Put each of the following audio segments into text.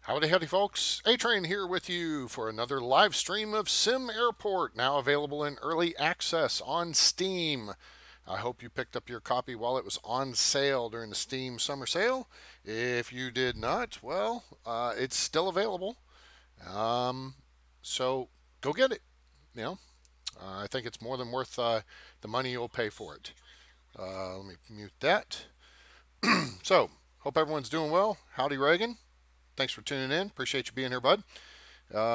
Howdy, howdy, folks. A-Train here with you for another live stream of SimAirport, now available in early access on Steam. I hope you picked up your copy while it was on sale during the Steam summer sale. If you did not, well, it's still available. Um, so go get it. You know, I think it's more than worth the money you'll pay for it. Let me mute that. So, hope everyone's doing well. Howdy, Reagan. Thanks for tuning in. Appreciate you being here, bud.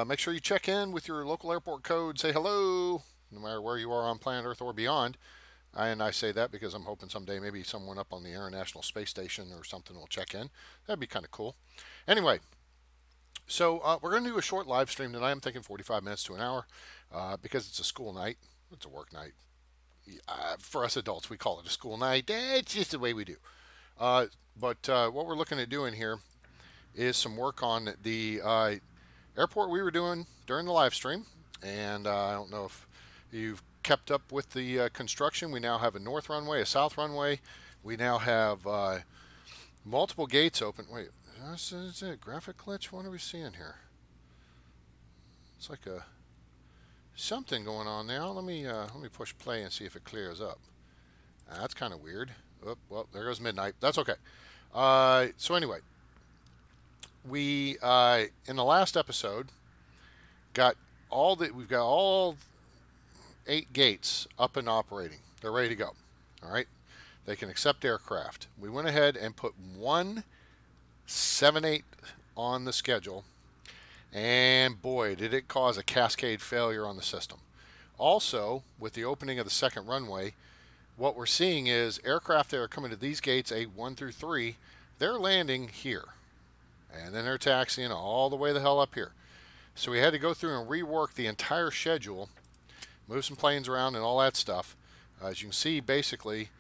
Make sure you check in with your local airport code. Say hello, no matter where you are on planet Earth or beyond. And I say that because I'm hoping someday maybe someone up on the International Space Station or something will check in. That'd be kind of cool. Anyway, so we're going to do a short live stream tonight. I'm thinking 45 minutes to an hour because it's a school night. It's a work night. For us adults, we call it a school night. It's just the way we do. But what we're looking at doing here is some work on the airport we were doing during the live stream. And I don't know if you've kept up with the construction. We now have a north runway, a south runway. We now have multiple gates open. Wait, is it a graphic glitch? What are we seeing here? It's like a something going on now. Let me push play and see if it clears up. That's kind of weird. Oh, well, there goes midnight. That's okay. So anyway, we in the last episode we've got all 8 gates up and operating. They're ready to go. All right, they can accept aircraft. We went ahead and put 178 on the schedule, and boy, did it cause a cascade failure on the system. Also, with the opening of the second runway, what we're seeing is aircraft that are coming to these gates, A1 through 3, they're landing here. And then they're taxiing all the way the hell up here. So we had to go through and rework the entire schedule, move some planes around and all that stuff. As you can see, basically,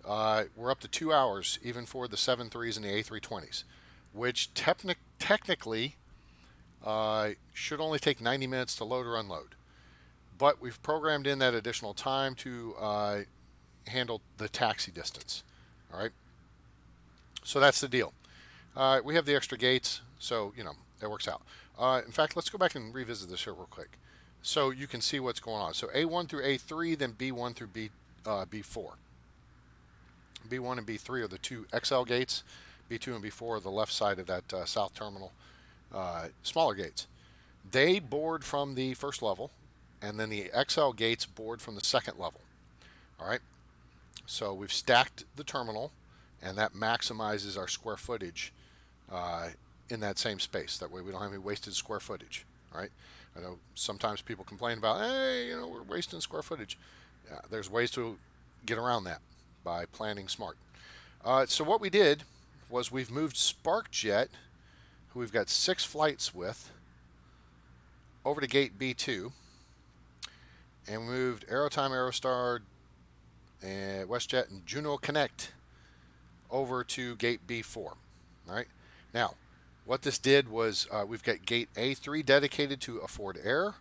we're up to 2 hours, even for the 7.3s and the A320s, which technically should only take 90 minutes to load or unload. But we've programmed in that additional time to handle the taxi distance. All right. So that's the deal. We have the extra gates, so you know that works out. In fact, let's go back and revisit this here real quick, so you can see what's going on. So A1 through A3, then B1 through B4. B1 and B3 are the 2 XL gates. B2 and B4 are the left side of that south terminal, smaller gates. They board from the first level, and then the XL gates board from the second level. All right. So we've stacked the terminal, and that maximizes our square footage in that same space. That way we don't have any wasted square footage. All right. I know sometimes people complain about, hey, you know, we're wasting square footage. Yeah, there's ways to get around that by planning smart. So what we did was we've moved SparkJet, who we've got 6 flights with, over to gate B2, and we moved Aerotime, Aerostar, and WestJet, and Juno Connect over to gate B4. All right. Now, what this did was we've got gate A3 dedicated to Afford Air.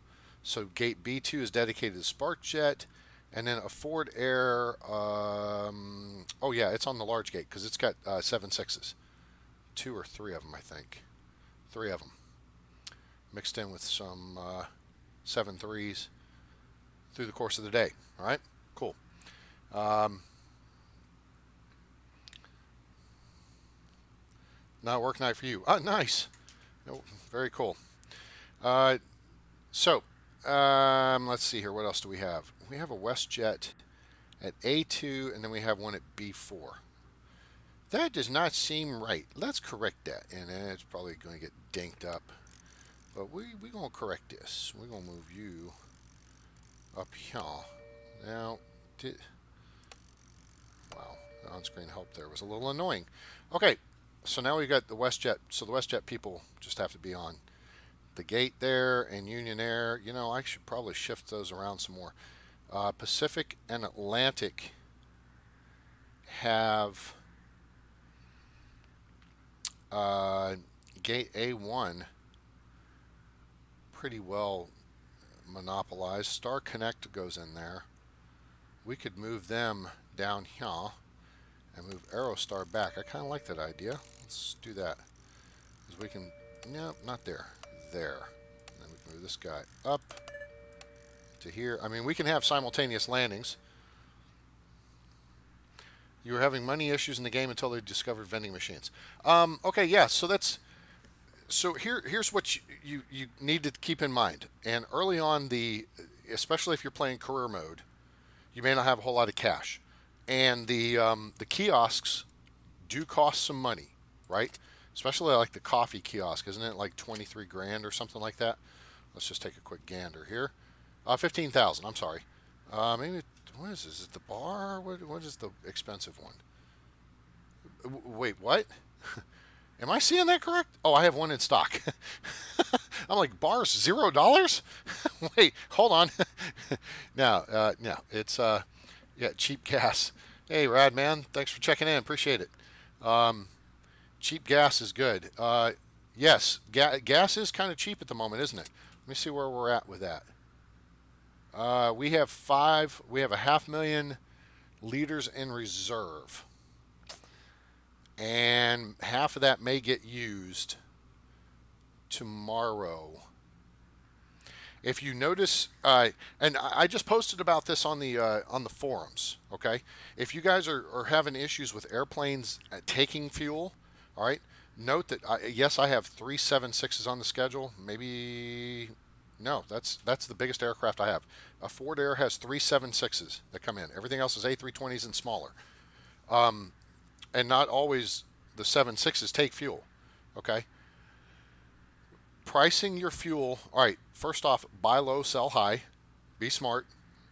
So gate B2 is dedicated to SparkJet. And then Afford Air, oh yeah, it's on the large gate because it's got 7 6s. 2 or 3 of them, I think. 3 of them. Mixed in with some 7 3s through the course of the day. All right. Cool. Not a work night for you. Oh, nice. Oh, very cool. So, let's see here. What else do we have? We have a WestJet at A2, and then we have one at B4. That does not seem right. Let's correct that. And it's probably going to get dinked up. But we're going to correct this. We're going to move you up here. Now, wow, the on-screen help there was a little annoying. Okay. So now we've got the WestJet. So the WestJet people just have to be on the gate there, and Union Air. You know, I should probably shift those around some more. Pacific and Atlantic have gate A1 pretty well monopolized. Star Connect goes in there. We could move them down here and move Aerostar back. I kind of like that idea. Let's do that. Because we can No, not there. There. Then we move this guy up to here. I mean, we can have simultaneous landings. You were having money issues in the game until they discovered vending machines. Okay, yeah. So here's what you need to keep in mind. And early on, especially if you're playing career mode, you may not have a whole lot of cash, and the kiosks do cost some money, right? Especially like the coffee kiosk, isn't it like 23 grand or something like that? Let's just take a quick gander here. 15,000. I'm sorry. Maybe what is this? Is it the bar? What is the expensive one? Wait, what? Am I seeing that correct? Oh, I have one in stock. I'm like, bars $0? Wait, hold on. No, it's yeah, cheap gas. Hey, Rad man, thanks for checking in. Appreciate it. Cheap gas is good. Yes, gas is kind of cheap at the moment, isn't it? Let me see where we're at with that. We have 500,000 liters in reserve, and half of that may get used tomorrow. If you notice, and I just posted about this on the forums. Okay, if you guys are having issues with airplanes taking fuel, all right, note that yes, I have 3 767s on the schedule. Maybe no, that's the biggest aircraft I have. A Ford Air has 3 767s that come in. Everything else is A320s and smaller, and not always the 767s take fuel. Okay. Pricing your fuel. All right, first off, buy low, sell high. Be smart.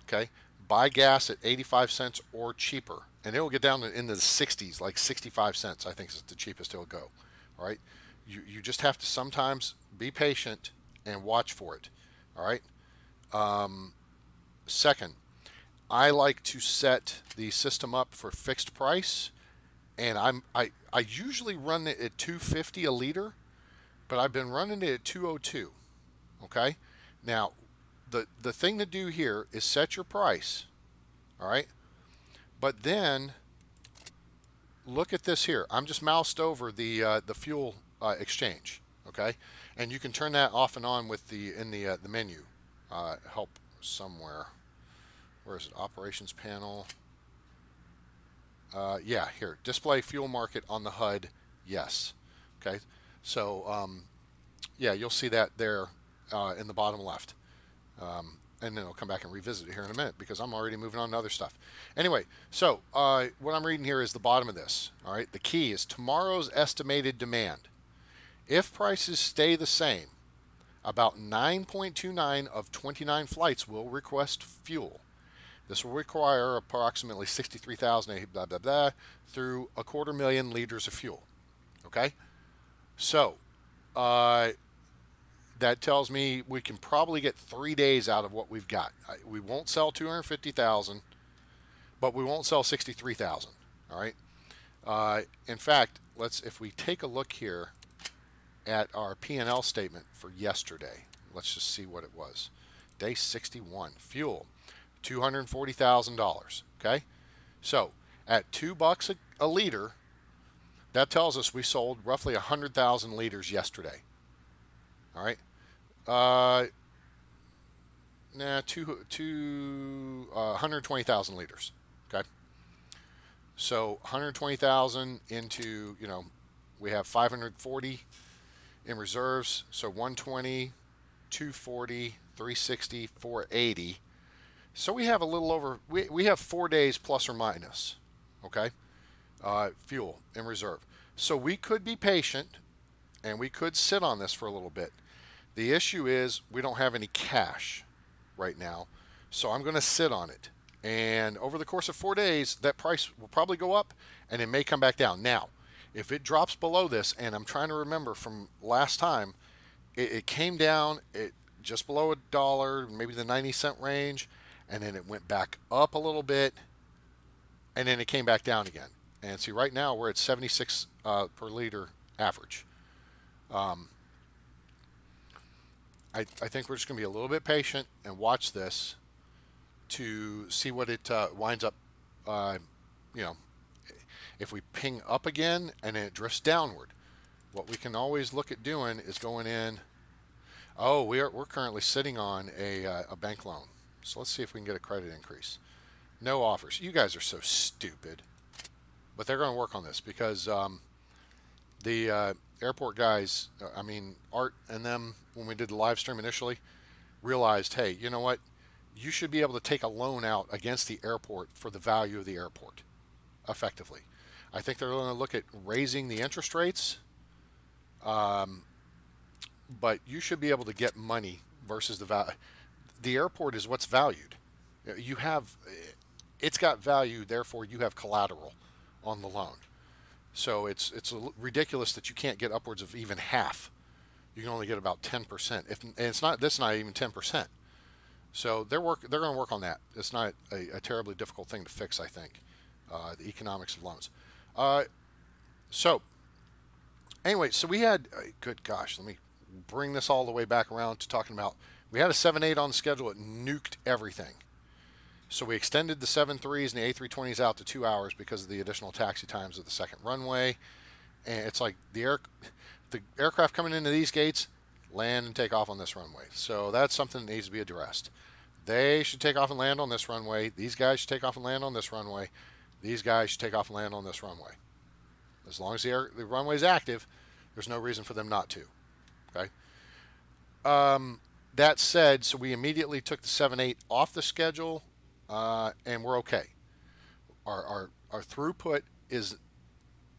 Okay. Buy gas at 85 cents or cheaper, and it will get down into the 60s, like 65 cents, I think is the cheapest it'll go. All right. You just have to sometimes be patient and watch for it. All right. Second, I like to set the system up for fixed price, and I usually run it at 250 a liter, but I've been running it at 202. Okay. Now, the thing to do here is set your price. All right. But then look at this here. I'm just moused over the fuel exchange. Okay. And you can turn that off and on with the menu. Help somewhere. Where is it? Operations panel. Yeah, here. Display fuel market on the HUD. Yes. Okay. So, yeah, you'll see that there in the bottom left. And then I'll come back and revisit it here in a minute because I'm already moving on to other stuff. Anyway, so what I'm reading here is the bottom of this. All right. The key is tomorrow's estimated demand. If prices stay the same, about 9.29 of 29 flights will request fuel. This will require approximately 63,000 blah blah blah through 250,000 liters of fuel. Okay, so that tells me we can probably get 3 days out of what we've got. We won't sell 250,000, but we won't sell 63,000. All right. In fact, if we take a look here at our P&L statement for yesterday, let's just see what it was. Day 61, fuel, $240,000. Okay, so at $2 a liter, that tells us we sold roughly 100,000 liters yesterday. All right. 120,000 liters. Okay. So 120,000 into, we have 540 in reserves. So 120, 240, 360, 480. So we have a little over, we have 4 days plus or minus. Okay. Fuel in reserve. So we could be patient and we could sit on this for a little bit. The issue is we don't have any cash right now, so I'm going to sit on it. And over the course of 4 days, that price will probably go up and it may come back down. Now, if it drops below this, and I'm trying to remember from last time, it came down just below $1, maybe the 90-cent range, and then it went back up a little bit, and then it came back down again. And see, right now we're at 76 per liter average. I think we're just going to be a little bit patient and watch this to see what it winds up, if we ping up again and then it drifts downward. what we can always look at doing is going in. Oh, we're currently sitting on a bank loan. So let's see if we can get a credit increase. No offers. You guys are so stupid. But they're going to work on this because the airport guys, I mean, Art and them, when we did the live stream initially, realized, hey, you know what? You should be able to take a loan out against the airport for the value of the airport, effectively. I think they're going to look at raising the interest rates, but you should be able to get money versus the value. The airport is what's valued. You have, it's got value, therefore you have collateral on the loan. So it's ridiculous that you can't get upwards of even half. You can only get about 10%. And it's not, that's not even 10%. So they're going to work on that. It's not a terribly difficult thing to fix, I think. The economics of loans. So anyway, so we had, good gosh, let me bring this all the way back around to talking about, we had a 7.8 on the schedule. It nuked everything. So we extended the 7.3s and the A320s out to 2 hours because of the additional taxi times of the second runway. And it's like the aircraft coming into these gates land and take off on this runway. So that's something that needs to be addressed. They should take off and land on this runway. These guys should take off and land on this runway. These guys should take off and land on this runway. As long as the runway is active, there's no reason for them not to. Okay. That said, so we immediately took the 7.8 off the schedule, and we're okay. Our throughput is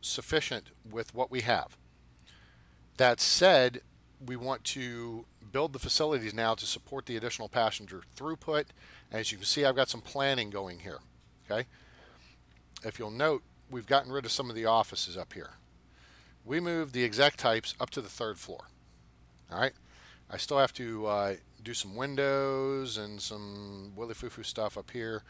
sufficient with what we have. That said, we want to build the facilities now to support the additional passenger throughput. As you can see, I've got some planning going here. Okay. If you'll note, we've gotten rid of some of the offices up here. We moved the exec types up to the 3rd floor. All right. I still have to do some windows and some willy-foo-foo stuff up here,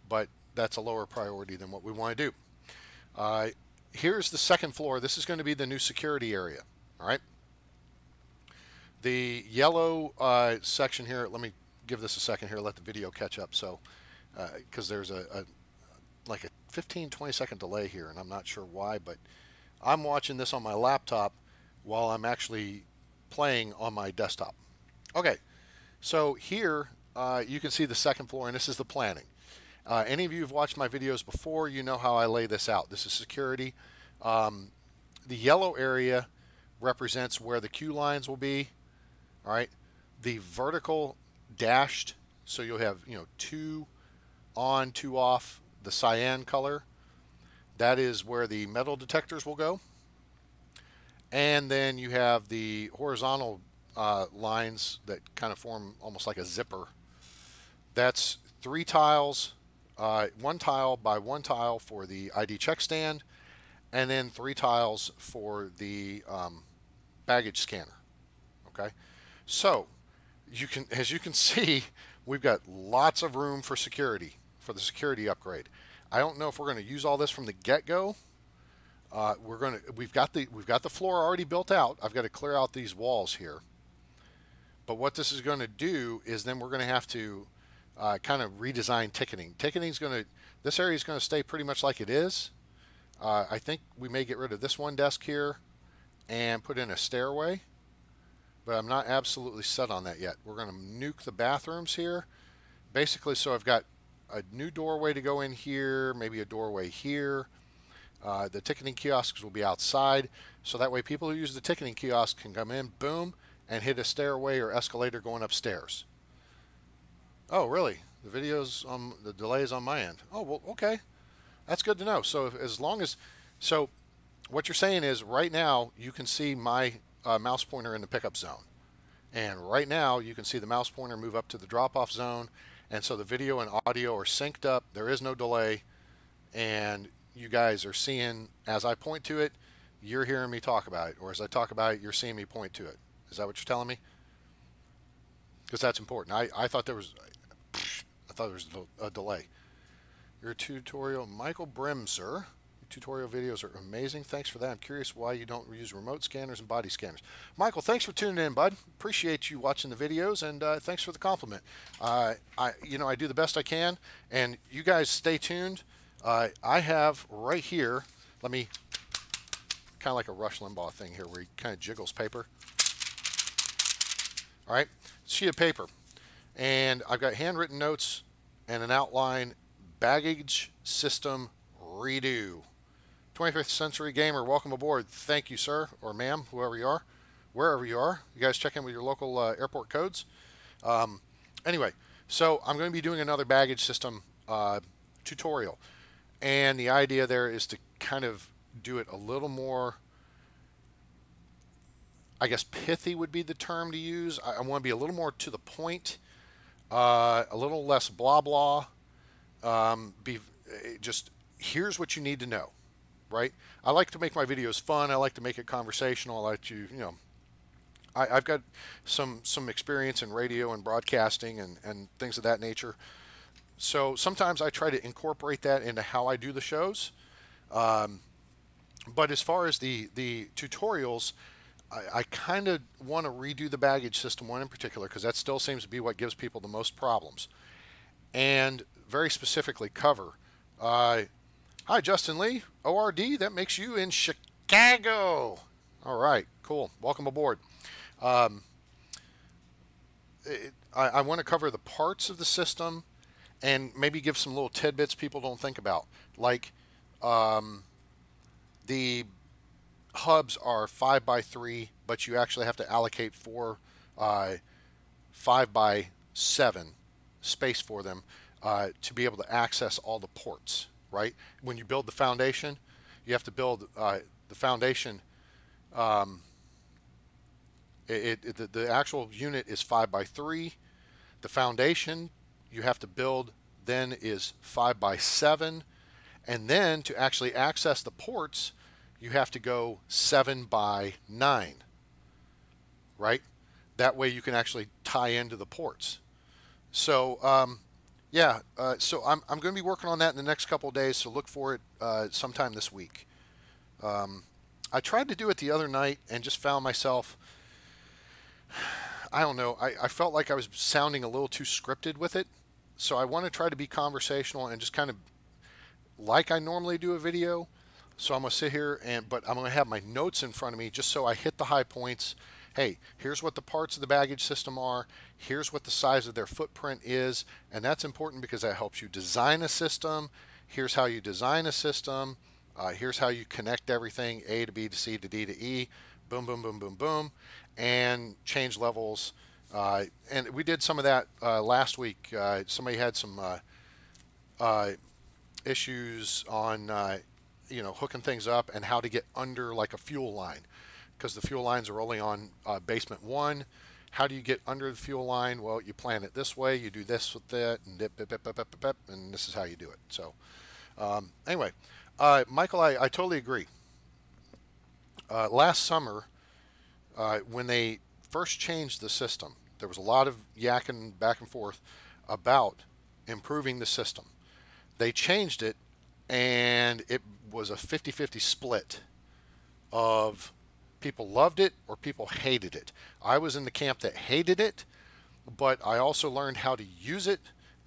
but that's a lower priority than what we want to do. Here's the 2nd floor. This is going to be the new security area. All right. The yellow section here, let me give this a second here, let the video catch up. So, because there's like a 15-20 second delay here, and I'm not sure why, but I'm watching this on my laptop while I'm actually playing on my desktop. Okay, so here you can see the 2nd floor, and this is the planning. Any of you who've watched my videos before, you know how I lay this out. This is security. The yellow area represents where the queue lines will be. All right, the vertical dashed, so you'll have 2 on, 2 off. The cyan color, that is where the metal detectors will go. And then you have the horizontal lines that kind of form almost like a zipper. That's 3 tiles, 1 tile by 1 tile for the ID check stand, and then 3 tiles for the baggage scanner. Okay, so as you can see, we've got lots of room for security, for the security upgrade. I don't know if we're going to use all this from the get-go. We've got the floor already built out. I've got to clear out these walls here. But what this is going to do is then we're going to have to kind of redesign ticketing. This area is going to stay pretty much like it is. I think we may get rid of this one desk here and put in a stairway, but I'm not absolutely set on that yet. We're going to nuke the bathrooms here. Basically, so I've got a new doorway to go in here, maybe a doorway here. The ticketing kiosks will be outside, so that way people who use the ticketing kiosk can come in, boom, and hit a stairway or escalator going upstairs. Oh, really? The video's on, the delay is on my end. Oh, well, okay. That's good to know. So as long as, so what you're saying is right now you can see my mouse pointer in the pickup zone. And right now you can see the mouse pointer move up to the drop-off zone. And so the video and audio are synced up. There is no delay. And you guys are seeing, as I point to it, you're hearing me talk about it. Or as I talk about it, you're seeing me point to it. Is that what you're telling me? Because that's important. I thought there was a delay. Your tutorial, Michael Bremser. Your tutorial videos are amazing. Thanks for that. I'm curious why you don't use remote scanners and body scanners. Michael, thanks for tuning in, bud. Appreciate you watching the videos, and thanks for the compliment. I do the best I can, and you guys stay tuned. I have right here. Let me kind of like a Rush Limbaugh thing here where he kind of jiggles paper. All right, sheet of paper. And I've got handwritten notes and an outline. Baggage system redo. 25th Century Gamer, welcome aboard. Thank you, sir, or ma'am, whoever you are, wherever you are. You guys check in with your local airport codes. Anyway, so I'm going to be doing another baggage system tutorial. And the idea there is to kind of do it a little more, I guess pithy would be the term to use. I want to be a little more to the point, a little less blah blah. Just here's what you need to know, right? I like to make my videos fun. I like to make it conversational. I like to, you know, I've got some experience in radio and broadcasting and things of that nature. So sometimes I try to incorporate that into how I do the shows. But as far as the tutorials, I kind of want to redo the baggage system one in particular because that still seems to be what gives people the most problems. And very specifically cover. Hi, Justin Lee, ORD, that makes you in Chicago. All right, cool. Welcome aboard. I want to cover the parts of the system and maybe give some little tidbits people don't think about. Like the hubs are 5x3, but you actually have to allocate 5x7 space for them to be able to access all the ports, right? When you build the foundation, you have to build the foundation. The actual unit is 5x3. The foundation you have to build then is 5x7. And then to actually access the ports, you have to go 7x9, right? That way you can actually tie into the ports. So yeah, so I'm going to be working on that in the next couple of days, so look for it sometime this week. I tried to do it the other night and just found myself, I don't know, I felt like I was sounding a little too scripted with it. So I want to try to be conversational and just kind of like I normally do a video. So I'm going to sit here but I'm going to have my notes in front of me just so I hit the high points. Hey, here's what the parts of the baggage system are. Here's what the size of their footprint is. And that's important because that helps you design a system. Here's how you design a system. Here's how you connect everything, A to B to C to D to E. Boom, boom, boom, boom, boom. And change levels. And we did some of that last week. Somebody had some issues on you know, hooking things up and how to get under like a fuel line, because the fuel lines are only on basement 1. How do you get under the fuel line? Well, you plan it this way, you do this with that, and and this is how you do it. So anyway, Michael, I totally agree. Last summer, when they first changed the system, there was a lot of yakking back and forth about improving the system. They changed it, and it was a 50-50 split of people loved it or people hated it. I was in the camp that hated it, but I also learned how to use it,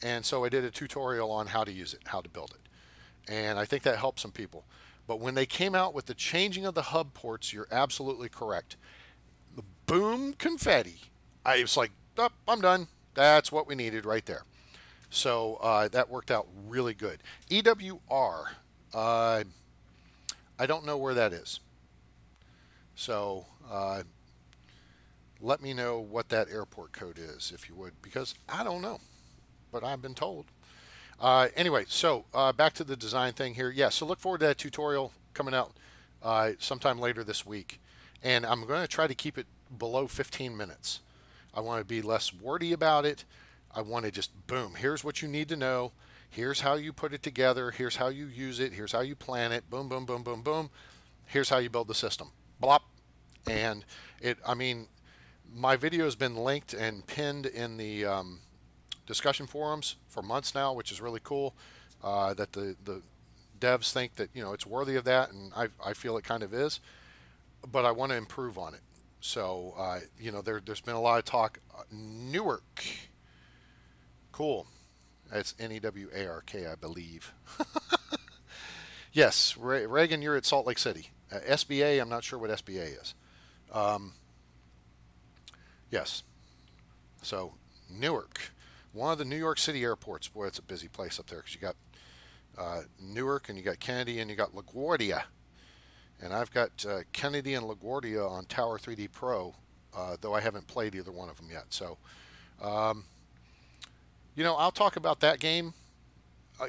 and so I did a tutorial on how to use it, how to build it. And I think that helped some people. But when they came out with the changing of the hub ports, you're absolutely correct. The boom confetti. I was like, oh, I'm done. That's what we needed right there. So that worked out really good. EWR, I don't know where that is. So let me know what that airport code is, if you would, because I don't know, but I've been told. Anyway, so back to the design thing here. Yeah, so look forward to that tutorial coming out sometime later this week. And I'm going to try to keep it below 15 minutes. I want to be less wordy about it. I want to just, boom, here's what you need to know. Here's how you put it together. Here's how you use it. Here's how you plan it. Boom, boom, boom, boom, boom. Here's how you build the system. Blop. And I mean, my video has been linked and pinned in the discussion forums for months now, which is really cool. That the devs think that, you know, it's worthy of that, and I feel it kind of is. But I want to improve on it. So, you know, there's been a lot of talk. Newark. Cool. That's Newark, I believe. Yes, Reagan, you're at Salt Lake City. SBA, I'm not sure what SBA is. Um, yes. So Newark, one of the New York City airports. Boy, it's a busy place up there because you got Newark and you got Kennedy and you got LaGuardia. And I've got Kennedy and LaGuardia on Tower 3D Pro, though I haven't played either one of them yet. So, um, I'll talk about that game,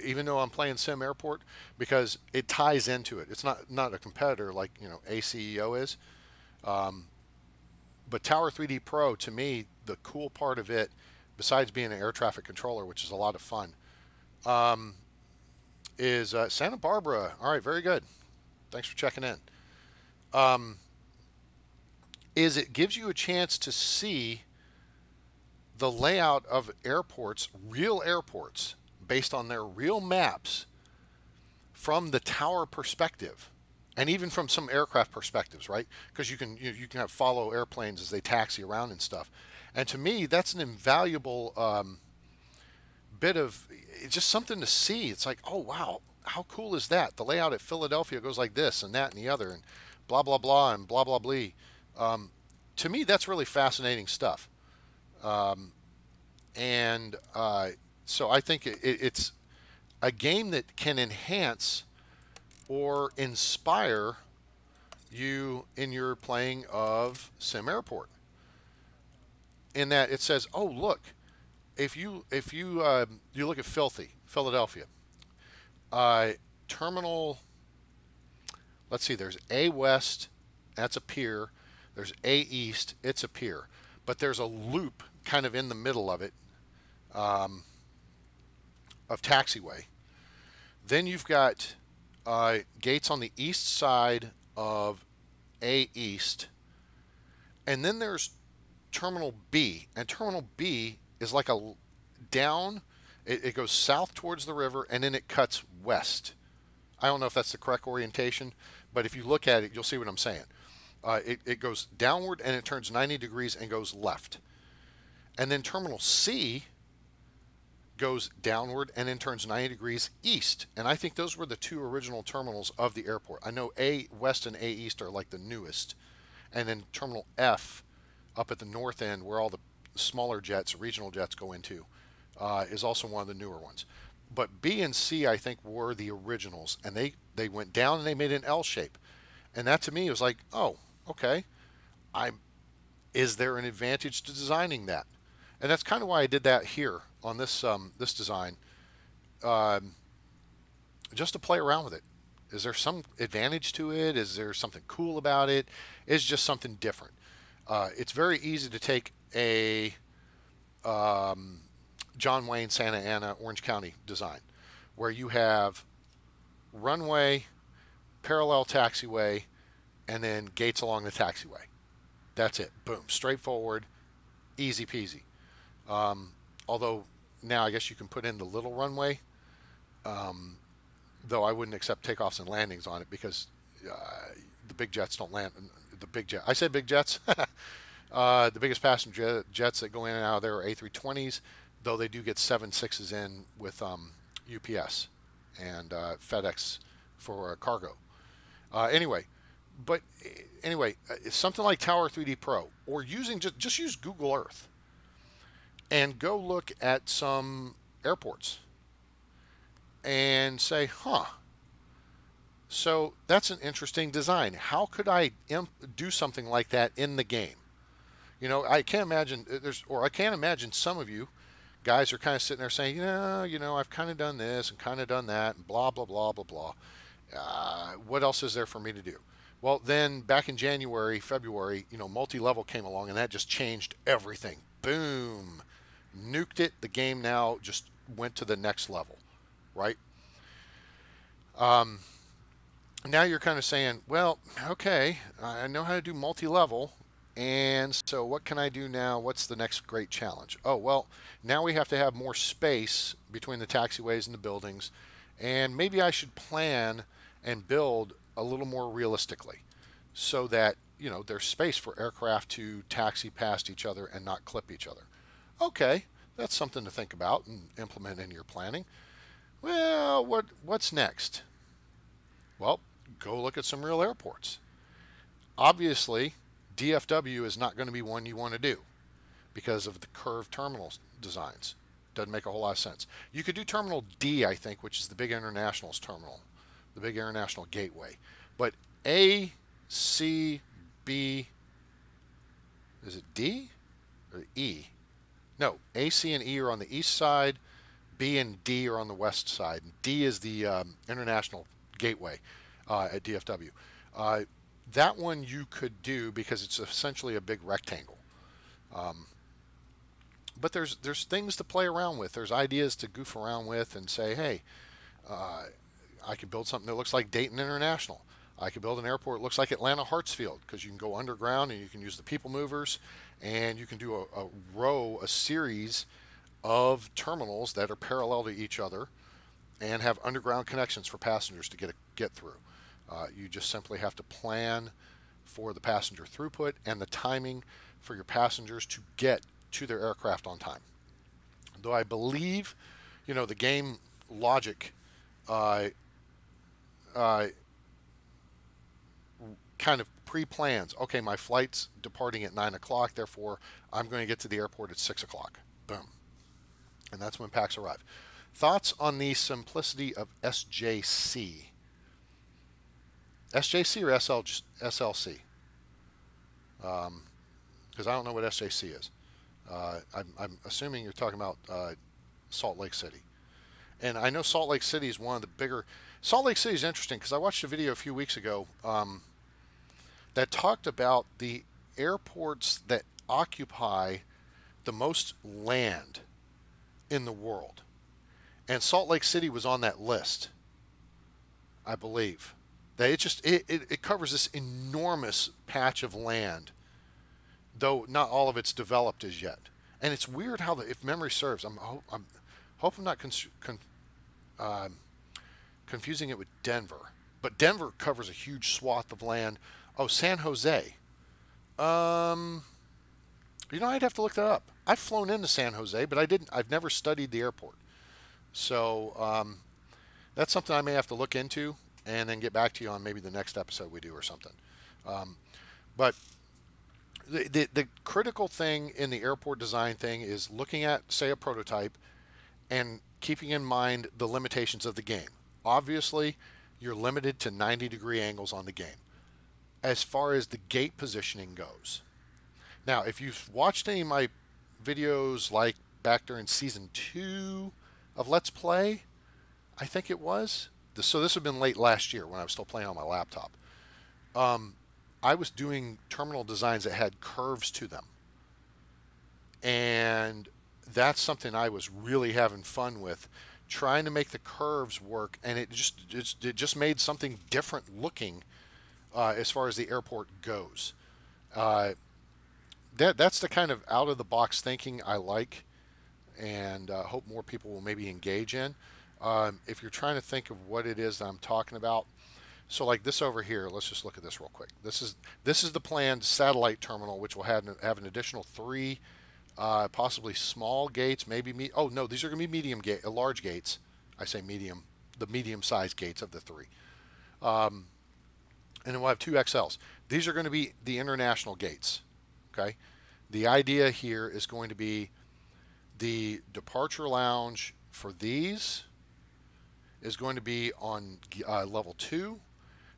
even though I'm playing SimAirport, because it ties into it. It's not a competitor like ACEO is, but Tower 3D Pro, to me, the cool part of it, besides being an air traffic controller, which is a lot of fun, is Santa Barbara. All right, very good. Thanks for checking in. Is it gives you a chance to see the layout of airports, real airports, based on their real maps from the tower perspective, and even from some aircraft perspectives, right? Because you can have follow airplanes as they taxi around and stuff. And to me, that's an invaluable bit of it's just something to see. It's like, oh wow, how cool is that? The layout at Philadelphia goes like this and that and the other and blah blah blah and blah blah blah. To me, that's really fascinating stuff. And so I think it's a game that can enhance or inspire you in your playing of SimAirport. In that it says, oh look, if you you look at Philadelphia, terminal. Let's see. There's A West, that's a pier. There's A East, it's a pier, but there's a loop kind of in the middle of it, of taxiway. Then you've got gates on the east side of A East, and then there's Terminal B, and Terminal B is like a down. It goes south towards the river, and then it cuts west. I don't know if that's the correct orientation, but if you look at it, you'll see what I'm saying. It goes downward, and it turns 90 degrees and goes left. And then Terminal C goes downward and then turns 90 degrees east. And I think those were the two original terminals of the airport. I know A West and A East are like the newest. And then Terminal F up at the north end, where all the smaller jets, regional jets, go into, is also one of the newer ones. But B and C, I think, were the originals. And they went down and they made an L shape. And that to me was like, oh, okay. Is there an advantage to designing that? And that's kind of why I did that here on this this design, just to play around with it. Is there some advantage to it? Is there something cool about it? It's just something different. It's very easy to take a John Wayne, Santa Ana, Orange County design, where you have runway, parallel taxiway, and then gates along the taxiway. That's it. Boom. Straightforward. Easy peasy. Although now I guess you can put in the little runway, though I wouldn't accept takeoffs and landings on it because the big jets don't land. The big jet. I said big jets. The biggest passenger jets that go in and out of there are A320s, though they do get 767s in with UPS and FedEx for cargo. Anyway, it's something like Tower 3D Pro, or using just use Google Earth and go look at some airports and say, huh, so that's an interesting design. How could I do something like that in the game? I can't imagine I can't imagine some of you guys are kind of sitting there saying, I've kind of done this and kind of done that and blah, blah, blah, blah, blah. What else is there for me to do? Well, then back in January, February, multi-level came along and that just changed everything. Boom. Nuked it. The game now just went to the next level, right? Now you're kind of saying, well, okay, I know how to do multi-level, and so what can I do now? What's the next great challenge? Oh, well, now we have to have more space between the taxiways and the buildings, and maybe I should plan and build a little more realistically so that, there's space for aircraft to taxi past each other and not clip each other. Okay, that's something to think about and implement in your planning. Well, what's next? Well, go look at some real airports. Obviously, DFW is not going to be one you want to do because of the curved terminal designs. Doesn't make a whole lot of sense. You could do Terminal D, I think, which is the big internationals terminal, the big international gateway. But A, C, B, is it D or E? No, A, C, and E are on the east side. B and D are on the west side. D is the international gateway at DFW. That one you could do because it's essentially a big rectangle. But there's things to play around with. There's ideas to goof around with and say, hey, I could build something that looks like Dayton International. I could build an airport that looks like Atlanta Hartsfield because you can go underground and you can use the people movers, and you can do a series of terminals that are parallel to each other and have underground connections for passengers to get through. You just simply have to plan for the passenger throughput and the timing for your passengers to get to their aircraft on time. Though I believe, the game logic kind of pre-plans. Okay, my flight's departing at 9 o'clock, therefore I'm going to get to the airport at 6 o'clock. Boom. And that's when packs arrive. Thoughts on the simplicity of SJC? SJC or SLC? Because I don't know what SJC is. I'm assuming you're talking about Salt Lake City. And I know Salt Lake City is one of the bigger... Salt Lake City is interesting because I watched a video a few weeks ago that talked about the airports that occupy the most land in the world. And Salt Lake City was on that list, I believe. That it covers this enormous patch of land, though not all of it's developed as yet. And it's weird how, if memory serves, I hope I'm not confusing it with Denver. But Denver covers a huge swath of land. Oh, San Jose. I'd have to look that up. I've flown into San Jose, but I've never studied the airport. So that's something I may have to look into and then get back to you on maybe the next episode we do or something. But the critical thing in the airport design thing is looking at, say, a prototype and keeping in mind the limitations of the game. Obviously, you're limited to 90-degree angles on the game as far as the gate positioning goes. Now, if you've watched any of my videos like back during season 2 of Let's Play, I think it was. So this would have been late last year when I was still playing on my laptop. I was doing terminal designs that had curves to them. And that's something I was really having fun with, trying to make the curves work, and it just made something different looking as far as the airport goes. That's the kind of out-of-the-box thinking I like, and hope more people will maybe engage in. If you're trying to think of what it is that I'm talking about, so like this over here, let's just look at this real quick. This is the planned satellite terminal, which will have an additional 3 possibly small gates, maybe oh no, these are going to be large gates. I say medium, the medium-sized gates of the 3. And then we'll have 2 XLs. These are going to be the international gates. Okay, the idea here is going to be the departure lounge for these is going to be on level 2.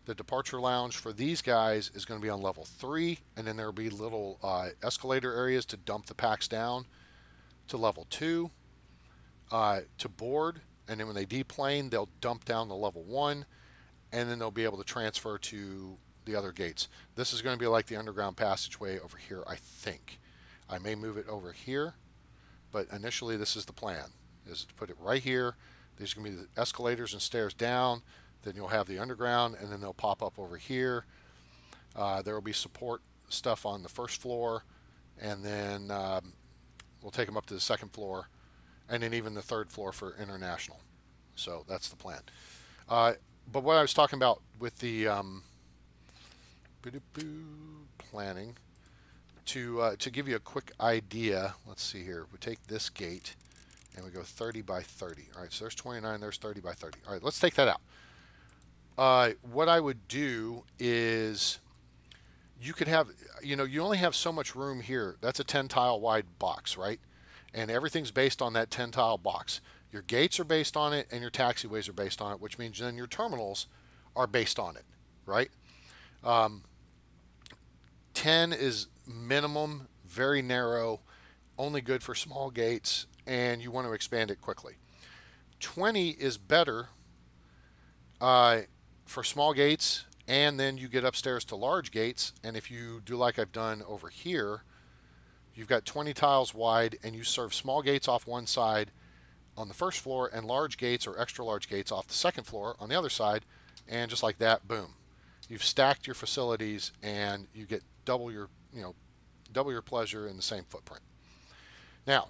The departure lounge for these guys is going to be on level 3, and then there will be little escalator areas to dump the packs down to level 2 to board, and then when they deplane, they'll dump down to level 1, and then they'll be able to transfer to the other gates. This is going to be like the underground passageway over here, I think. I may move it over here, but initially this is the plan, is to put it right here. There's going to be the escalators and stairs down, then you'll have the underground, and then they'll pop up over here. There will be support stuff on the first floor, and then we'll take them up to the second floor, and then even the third floor for international. So that's the plan. But what I was talking about with the planning, to give you a quick idea, let's see here. We take this gate, and we go 30 by 30. All right, so there's 29, there's 30 by 30. All right, let's take that out. What I would do is you could have, you only have so much room here. That's a 10 tile wide box, right? And everything's based on that 10 tile box. Your gates are based on it and your taxiways are based on it, which means then your terminals are based on it, right? Um, 10 is minimum, very narrow, only good for small gates, and you want to expand it quickly. 20 is better uh, for small gates, and then you get upstairs to large gates. And if you do like I've done over here, you've got 20 tiles wide, and you serve small gates off one side on the first floor, and large gates or extra large gates off the second floor on the other side, and just like that, boom, you've stacked your facilities, and you get double your pleasure in the same footprint. Now,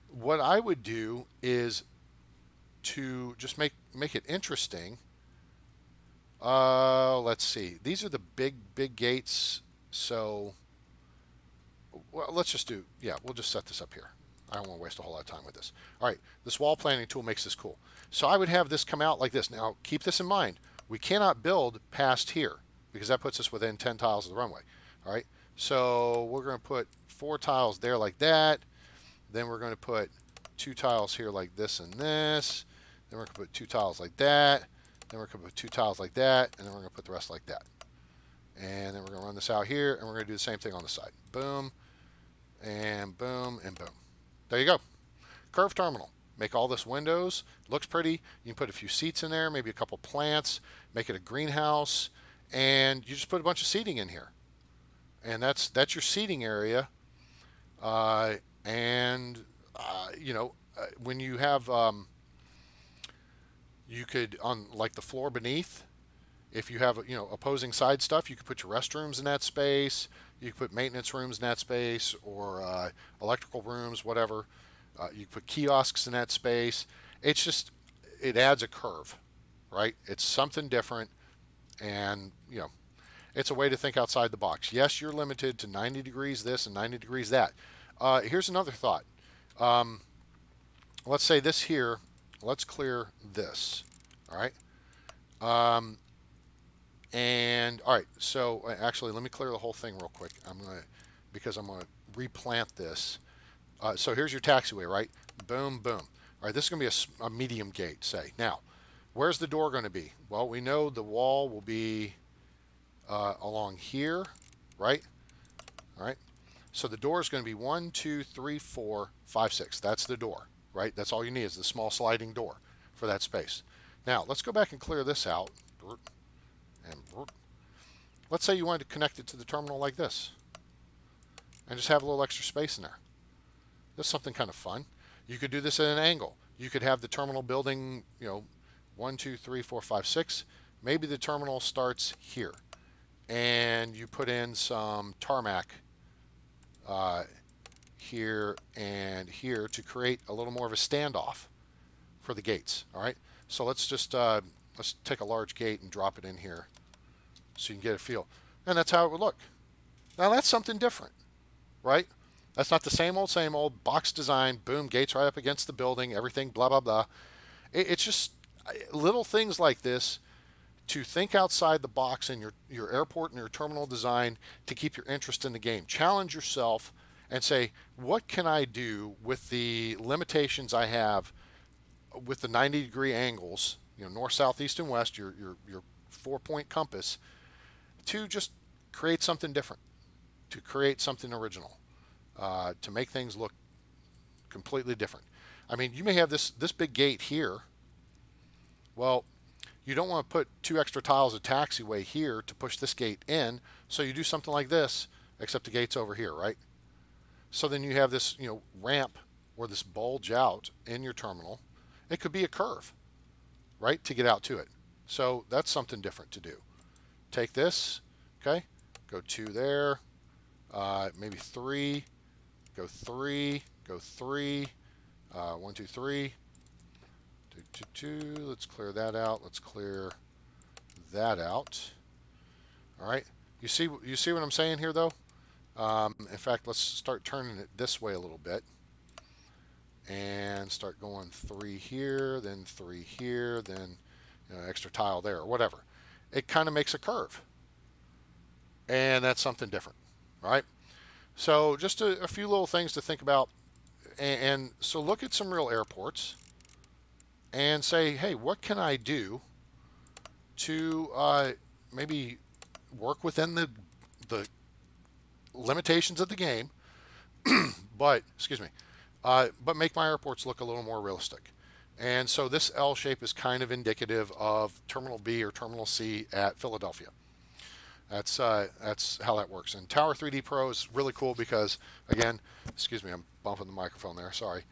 what I would do is to just make it interesting. Let's see. These are the big gates. So, well, let's just do. Yeah, we'll just set this up here. I don't want to waste a whole lot of time with this. All right, this wall planning tool makes this cool. So I would have this come out like this. Now, keep this in mind. We cannot build past here because that puts us within 10 tiles of the runway. All right, so we're going to put 4 tiles there like that. Then we're going to put 2 tiles here like this and this. Then we're going to put 2 tiles like that. Then we're going to put 2 tiles like that. And then we're going to put the rest like that. And then we're going to run this out here. And we're going to do the same thing on the side. Boom, and boom, and boom. There you go. Curved terminal. Make all this windows. Looks pretty. You can put a few seats in there, maybe a couple plants. Make it a greenhouse. And you just put a bunch of seating in here. And that's your seating area. When you have, you could, on like the floor beneath, if you have, opposing side stuff, you could put your restrooms in that space. You could put maintenance rooms in that space, or electrical rooms, whatever. You could put kiosks in that space. It's just, it adds a curve, right? It's something different, and, it's a way to think outside the box. Yes, you're limited to 90 degrees this and 90 degrees that. Here's another thought. Let's say this here, let's clear this, all right? All right, so actually let me clear the whole thing real quick. Because I'm gonna replant this. So here's your taxiway, right? Boom, boom. All right, this is gonna be a medium gate, say. Now, where's the door gonna be? Well, we know the wall will be along here, right? All right. So the door is going to be 1, 2, 3, 4, 5, 6. That's the door, right? That's all you need is the small sliding door for that space. Now, let's go back and clear this out. And let's say you wanted to connect it to the terminal like this and just have a little extra space in there. That's something kind of fun. You could do this at an angle. You could have the terminal building, 1, 2, 3, 4, 5, 6. Maybe the terminal starts here, and you put in some tarmac here and here to create a little more of a standoff for the gates. All right, so let's just let's take a large gate and drop it in here so you can get a feel, and that's how it would look. Now that's something different, right? That's not the same old box design. Boom, gates right up against the building, everything, blah blah blah. It's just little things like this to think outside the box in your airport and your terminal design to keep your interest in the game. Challenge yourself and say, what can I do with the limitations I have with the 90-degree angles, north, south, east, and west, your 4-point compass, to just create something different, to create something original, to make things look completely different. I mean, you may have this big gate here. Well, you don't want to put 2 extra tiles of taxiway here to push this gate in, so you do something like this, except the gate's over here, right? So then you have this, ramp or this bulge out in your terminal. It could be a curve, right, to get out to it. So that's something different to do. Take this, okay, go 2 there, maybe 3, go 3, go 3, 1, 2, 3. 2, 2. Let's clear that out. Let's clear that out. All right. You see what I'm saying here, though? In fact, let's start turning it this way a little bit, and start going 3 here, then 3 here, then extra tile there, or whatever. it kind of makes a curve. And that's something different, right? So just a few little things to think about. And so look at some real airports and say, hey, what can I do to maybe work within the limitations of the game, but excuse me, but make my airports look a little more realistic. And so this L shape is kind of indicative of Terminal B or Terminal C at Philadelphia. That's how that works. And Tower 3D Pro is really cool because, again, excuse me, I'm bumping the microphone there. Sorry.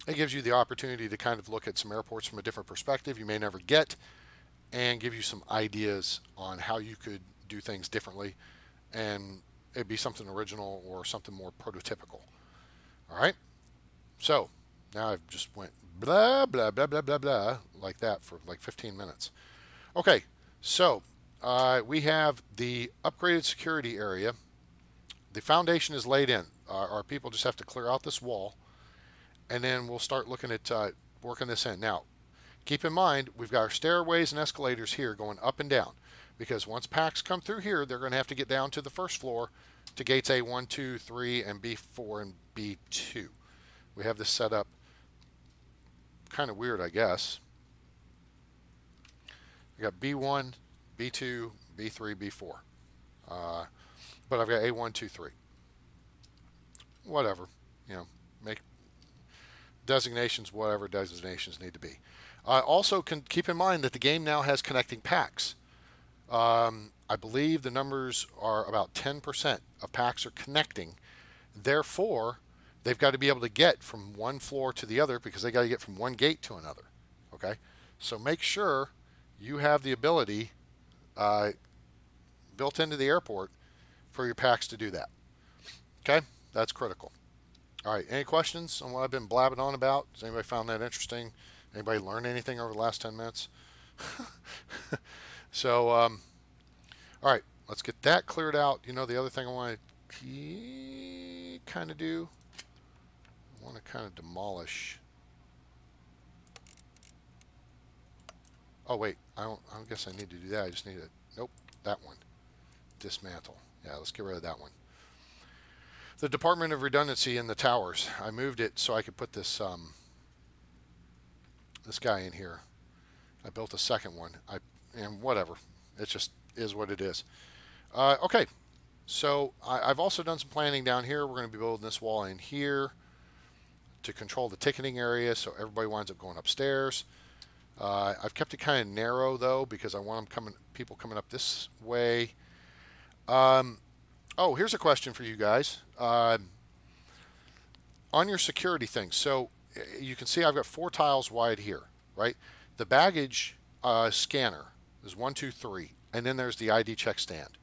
It gives you the opportunity to kind of look at some airports from a different perspective you may never get, and give you some ideas on how you could do things differently, and it'd be something original or something more prototypical. All right. So now I've just went blah blah blah blah blah blah like that for like 15 minutes. Okay. So we have the upgraded security area. The foundation is laid in. Our people just have to clear out this wall, and then we'll start looking at working this in. Now, keep in mind, we've got our stairways and escalators here going up and down, because once packs come through here, they're going to have to get down to the first floor to gates A1, 2, 3, and B4 and B2. We have this set up kind of weird, I guess. We got B1, B2, B3, B4. But I've got A1, 2, 3. Whatever. You know, make designations whatever designations need to be. Also, keep in mind that the game now has connecting packs. I believe the numbers are about 10% of packs are connecting. Therefore, they've got to be able to get from one floor to the other, because they got to get from one gate to another. Okay? So make sure you have the ability built into the airport for your packs to do that. Okay? That's critical. All right. Any questions on what I've been blabbing on about? Has anybody found that interesting? Anybody learn anything over the last 10 minutes? So, all right. Let's get that cleared out. You know, the other thing I want to kind of do, I want to kind of demolish. Oh, wait. I guess I need to do that. I just need to, nope, that one. Dismantle. Yeah, let's get rid of that one. The Department of Redundancy in the towers. I moved it so I could put this this guy in here. I built a second one. And whatever. It just is what it is. Okay. So I've also done some planning down here. We're going to be building this wall in here to control the ticketing area, so everybody winds up going upstairs. I've kept it kind of narrow though, because I want people coming up this way. Oh, here's a question for you guys. On your security thing, so you can see I've got 4 tiles wide here, right? The baggage scanner is 1, 2, 3, and then there's the ID check stand.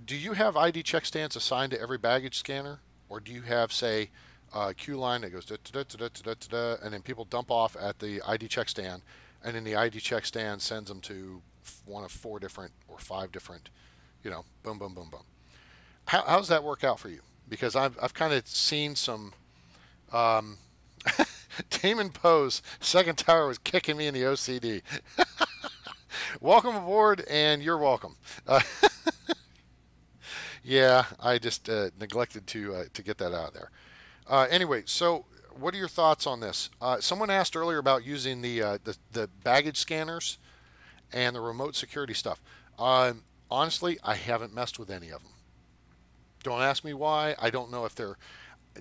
Do you have ID check stands assigned to every baggage scanner, or do you have, say, a queue line that goes da, da, da, da, da, da, da, and then people dump off at the ID check stand, and then the ID check stand sends them to one of 4 different or 5 different, you know, boom, boom, boom, boom. How does that work out for you? Because I've kind of seen some. Damon Poe's second tower was kicking me in the OCD. Welcome aboard, and you're welcome. Yeah, I just neglected to get that out of there. Anyway, so what are your thoughts on this? Someone asked earlier about using the baggage scanners and the remote security stuff. Honestly, I haven't messed with any of them. Don't ask me why. I don't know if they're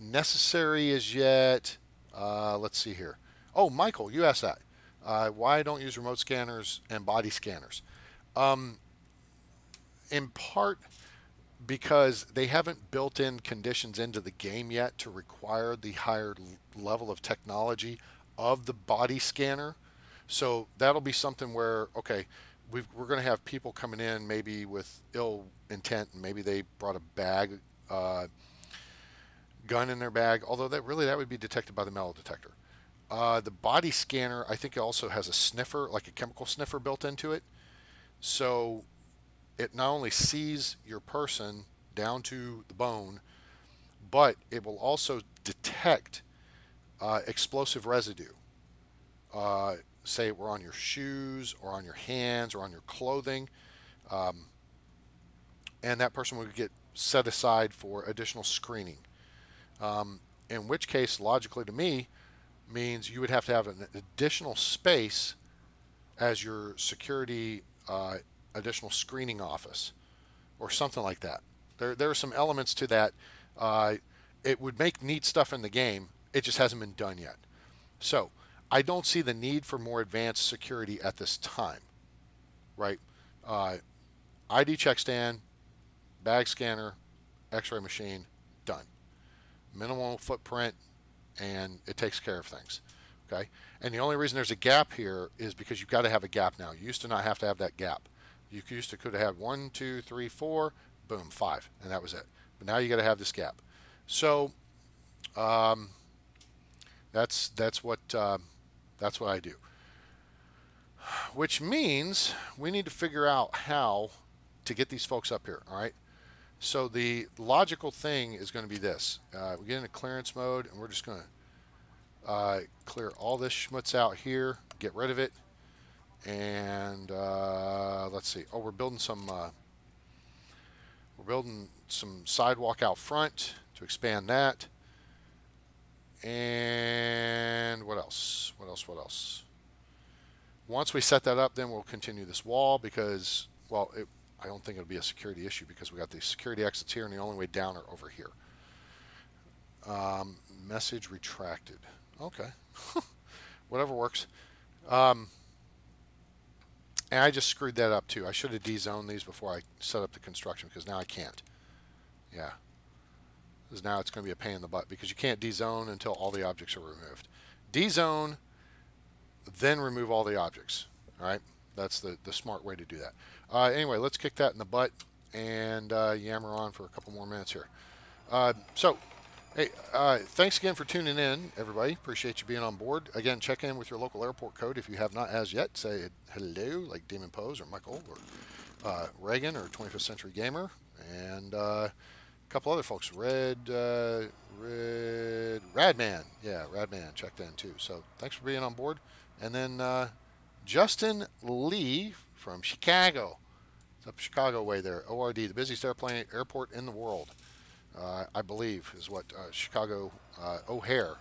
necessary as yet. Let's see here. Oh, Michael, you asked that. Why I don't use remote scanners and body scanners? In part because they haven't built in conditions into the game yet to require the higher level of technology of the body scanner. So that'll be something where, okay, we're going to have people coming in maybe with ill intent, and maybe they brought a bag, gun in their bag, although that would be detected by the metal detector. The body scanner, I think, also has a sniffer, like a chemical sniffer built into it. So it not only sees your person down to the bone, but it will also detect explosive residue say it were on your shoes or on your hands or on your clothing, and that person would get set aside for additional screening. In which case, logically to me, means you would have to have an additional space as your security additional screening office or something like that. There are some elements to that. It would make neat stuff in the game. It just hasn't been done yet. So I don't see the need for more advanced security at this time, right? ID check stand, bag scanner, x-ray machine, done. Minimal footprint, and it takes care of things. Okay, and the only reason there's a gap here is because you've got to have a gap now. You used to not have to have that gap. You used to could have had 1, 2, 3, 4, boom, 5, and that was it. But now you got to have this gap. So that's what I do. Which means we need to figure out how to get these folks up here. All right. So the logical thing is going to be this. We get into clearance mode, and we're just going to clear all this schmutz out here, get rid of it, and let's see. Oh, we're building some sidewalk out front to expand that. And what else? What else? Once we set that up, then we'll continue this wall because, well, I don't think it'll be a security issue because we got the security exits here, and the only way down are over here. Message retracted. Okay. Whatever works. And I just screwed that up too. I should have de-zoned these before I set up the construction because now I can't. Yeah. Because now it's going to be a pain in the butt because you can't de-zone until all the objects are removed. De-zone, then remove all the objects. All right. That's the smart way to do that. Anyway, let's kick that in the butt and yammer on for a couple more minutes here. Hey, thanks again for tuning in, everybody. Appreciate you being on board. Again, check in with your local airport code if you have not as yet. Say hello, like Demon Pose or Michael or Reagan or 25th Century Gamer, and a couple other folks. Radman. Yeah, Radman checked in too. So thanks for being on board. And then Justin Lee from Chicago. It's up Chicago way there. ORD, the busiest airport in the world. I believe is what Chicago O'Hare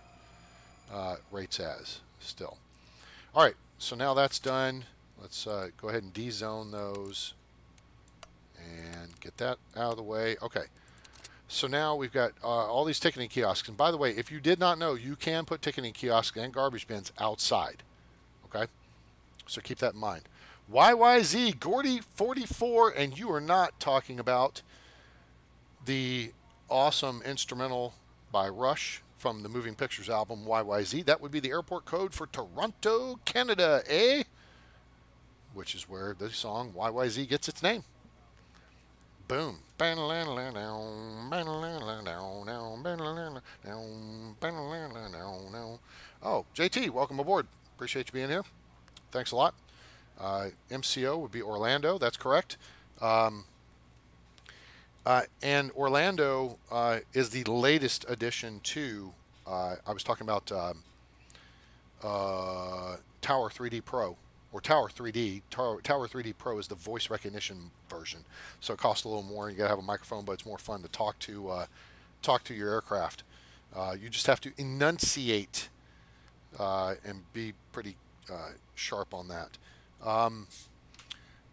rates as still. All right, so now that's done. Let's go ahead and de-zone those and get that out of the way. Okay, so now we've got all these ticketing kiosks. And by the way, if you did not know, you can put ticketing kiosks and garbage bins outside. Okay, so keep that in mind. YYZ Gordy 44, and you are not talking about the awesome instrumental by Rush from the Moving Pictures album YYZ. That would be the airport code for Toronto, Canada, eh? Which is where the song YYZ gets its name. Boom. Oh, JT, welcome aboard. Appreciate you being here. Thanks a lot. MCO would be Orlando. That's correct. And Orlando is the latest addition to, I was talking about Tower 3D Pro, or Tower 3D. Tower 3D Pro is the voice recognition version, so it costs a little more. You gotta have a microphone, but it's more fun to talk to your aircraft. You just have to enunciate and be pretty sharp on that.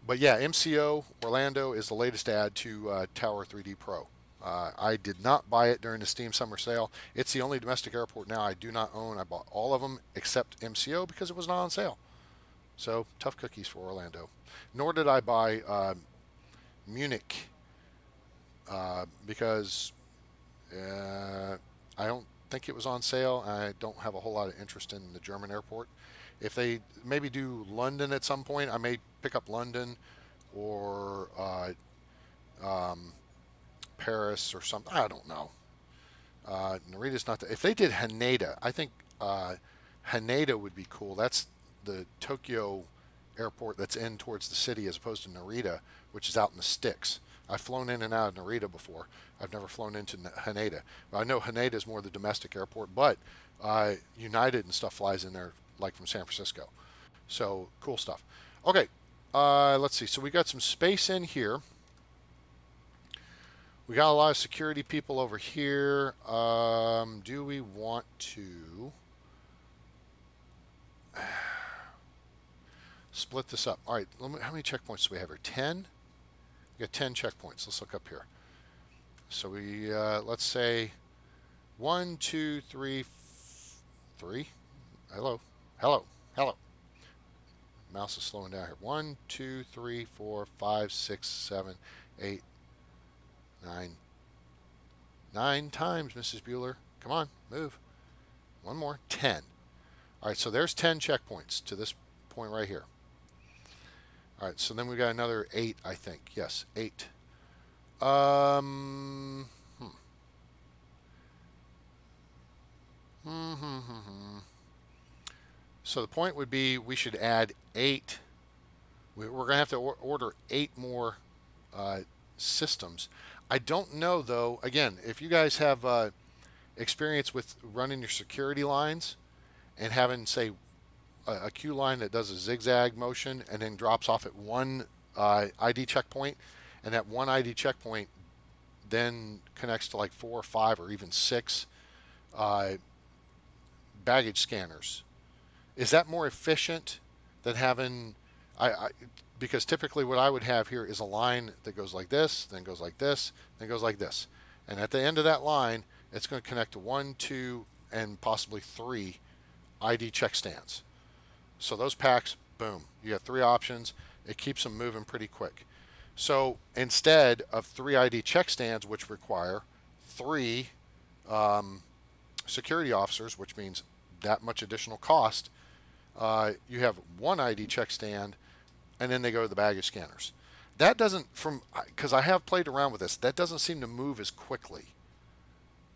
But yeah, MCO Orlando is the latest add to Tower 3D Pro. I did not buy it during the Steam Summer Sale. It's the only domestic airport now I do not own. I bought all of them except MCO because it was not on sale. So tough cookies for Orlando. Nor did I buy Munich because I don't think it was on sale. I don't have a whole lot of interest in the German airport. If they maybe do London at some point, I may pick up London or Paris or something. I don't know. Narita's not. If they did Haneda, I think Haneda would be cool. That's the Tokyo airport that's in towards the city as opposed to Narita, which is out in the sticks. I've flown in and out of Narita before. I've never flown into Haneda. I know Haneda is more the domestic airport, but United and stuff flies in there like from San Francisco. So cool stuff. Okay, let's see. So we got some space in here. We got a lot of security people over here. Do we want to split this up? All right, how many checkpoints do we have here? 10? We got 10 checkpoints. Let's look up here. So we, let's say 1, 2, 3, 3. Hello, hello, hello. Mouse is slowing down here. 1, 2, 3, 4, 5, 6, 7, 8, 9. 9 times, Mrs. Bueller. Come on, move. One more. 10. All right, so there's 10 checkpoints to this point right here. All right, so then we got another 8, I think. Yes, 8. So the point would be we should add 8. We're going to have to order 8 more systems. I don't know, though, again, if you guys have experience with running your security lines and having, say, a queue line that does a zigzag motion and then drops off at one ID checkpoint, and that one ID checkpoint then connects to like 4 or 5 or even 6 baggage scanners. Is that more efficient than having, because typically what I would have here is a line that goes like this, then goes like this, then goes like this. And at the end of that line, it's going to connect to 1, 2, and possibly 3 ID check stands. So those packs, boom, you got 3 options. It keeps them moving pretty quick. So instead of 3 ID check stands, which require 3 security officers, which means that much additional cost, you have 1 ID check stand, and then they go to the baggage scanners. That doesn't, because I have played around with this, that doesn't seem to move as quickly.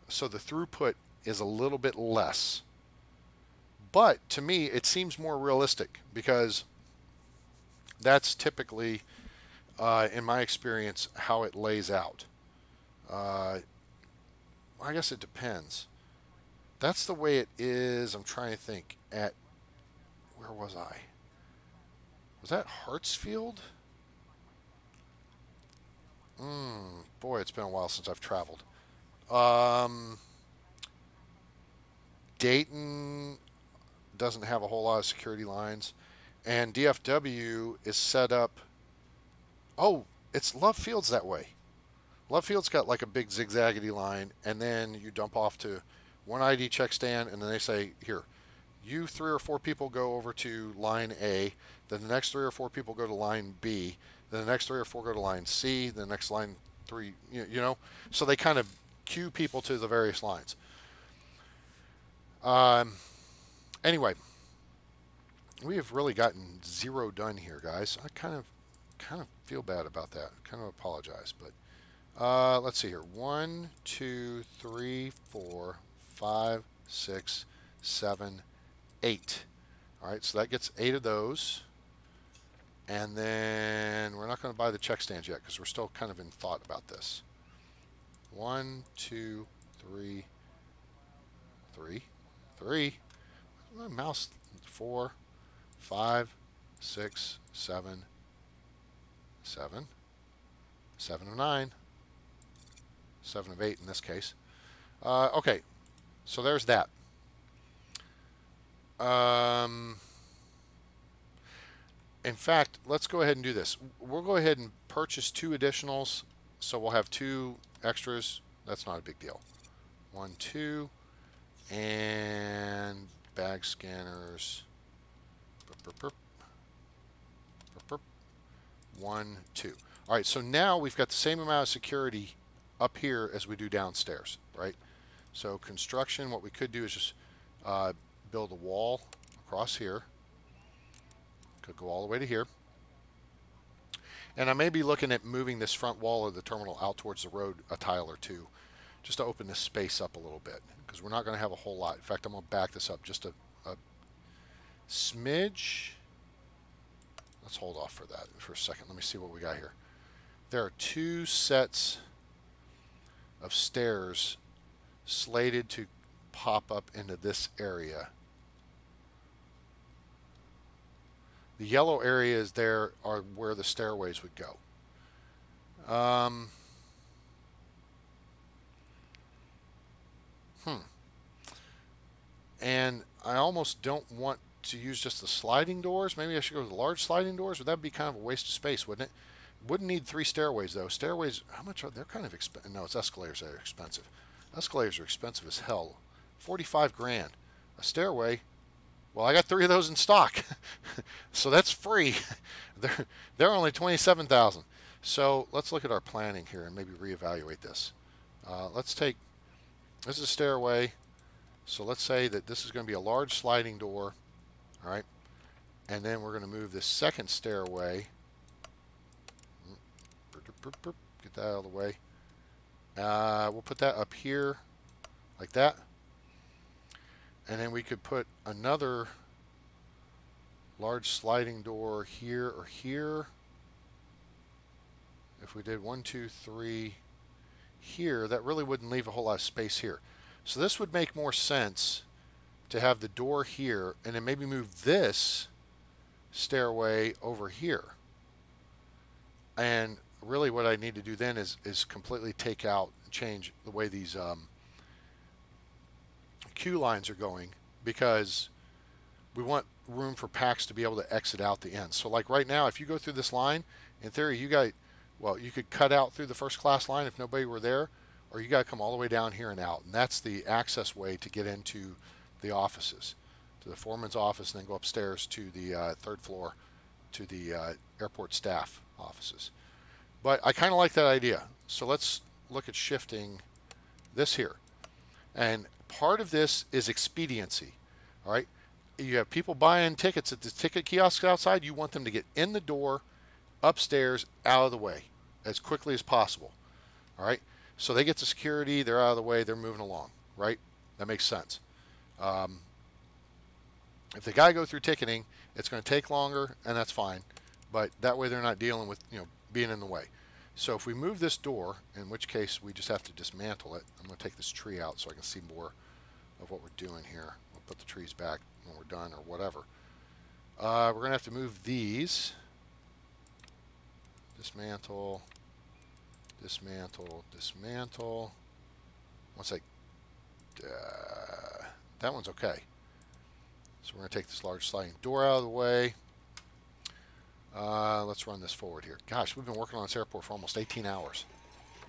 So the throughput is a little bit less. But to me, it seems more realistic because that's typically, in my experience, how it lays out. I guess it depends. That's the way it is. I'm trying to think at, where was I? Was that Hartsfield? Boy, it's been a while since I've traveled. Dayton doesn't have a whole lot of security lines, and DFW is set up. Oh, it's Love Field's that way. Love Field's got like a big zigzaggedy line, and then you dump off to 1 ID check stand, and then they say, here, you 3 or 4 people go over to line A, then the next 3 or 4 people go to line B, then the next 3 or 4 go to line C, the next line 3, you know, so they kind of queue people to the various lines. Anyway, we have really gotten 0 done here, guys. I kind of feel bad about that. Kind of apologize, but let's see here. 1, 2, 3, 4, 5, 6, 7, 8. All right, so that gets 8 of those. And then we're not going to buy the check stands yet because we're still kind of in thought about this. 1, 2, 3, 3, 3. My mouse. 4, 5, 6, 7, 7, 7 of 9, 7 of 8 in this case. Okay, so there's that. In fact, let's go ahead and do this. We'll go ahead and purchase 2 additionals, so we'll have 2 extras. That's not a big deal. 1, 2, and bag scanners. 1, 2. All right, so now we've got the same amount of security up here as we do downstairs, right? So construction, what we could do is just build a wall across here. Could go all the way to here. And I may be looking at moving this front wall of the terminal out towards the road a tile or 2, just to open this space up a little bit, because we're not going to have a whole lot. In fact, I'm going to back this up just a smidge. Let's hold off for that for a second. Let me see what we got here. There are 2 sets of stairs slated to pop up into this area. The yellow areas there are where the stairways would go. Um, hmm. And I almost don't want to use just the sliding doors. Maybe I should go with the large sliding doors. Would that be kind of a waste of space, wouldn't it? Wouldn't need 3 stairways though. Stairways, how much are they're kind of expensive? No, it's escalators that are expensive. Escalators are expensive as hell. 45 grand. A stairway. Well, I got 3 of those in stock, so that's free. They're only 27,000. So let's look at our planning here and maybe reevaluate this. Let's take this is a stairway. So let's say that this is going to be a large sliding door, all right? And then we're going to move this second stairway. Get that out of the way. We'll put that up here like that. And then we could put another large sliding door here or here. If we did 1, 2, 3 here, that really wouldn't leave a whole lot of space here. So this would make more sense to have the door here and then maybe move this stairway over here. And really what I need to do then is completely take out and change the way these queue lines are going, because we want room for packs to be able to exit out the end. So like right now, if you go through this line, in theory you could cut out through the first class line if nobody were there, or you got to come all the way down here and out. And that's the access way to get into the offices, to the foreman's office, and then go upstairs to the 3rd floor to the airport staff offices. But I kind of like that idea. So let's look at shifting this here. And part of this is expediency. All right. You have people buying tickets at the ticket kiosks outside. You want them to get in the door, upstairs, out of the way as quickly as possible. All right. So they get to security. They're out of the way. They're moving along. Right. That makes sense. If they got to go through ticketing, it's going to take longer, and that's fine. But that way they're not dealing with, being in the way. So if we move this door, in which case we just have to dismantle it. I'm going to take this tree out so I can see more of what we're doing here. We'll put the trees back when we're done or whatever. We're going to have to move these. Dismantle, dismantle, dismantle. Once that one's okay. So we're going to take this large sliding door out of the way. Let's run this forward here. Gosh, we've been working on this airport for almost 18 hours.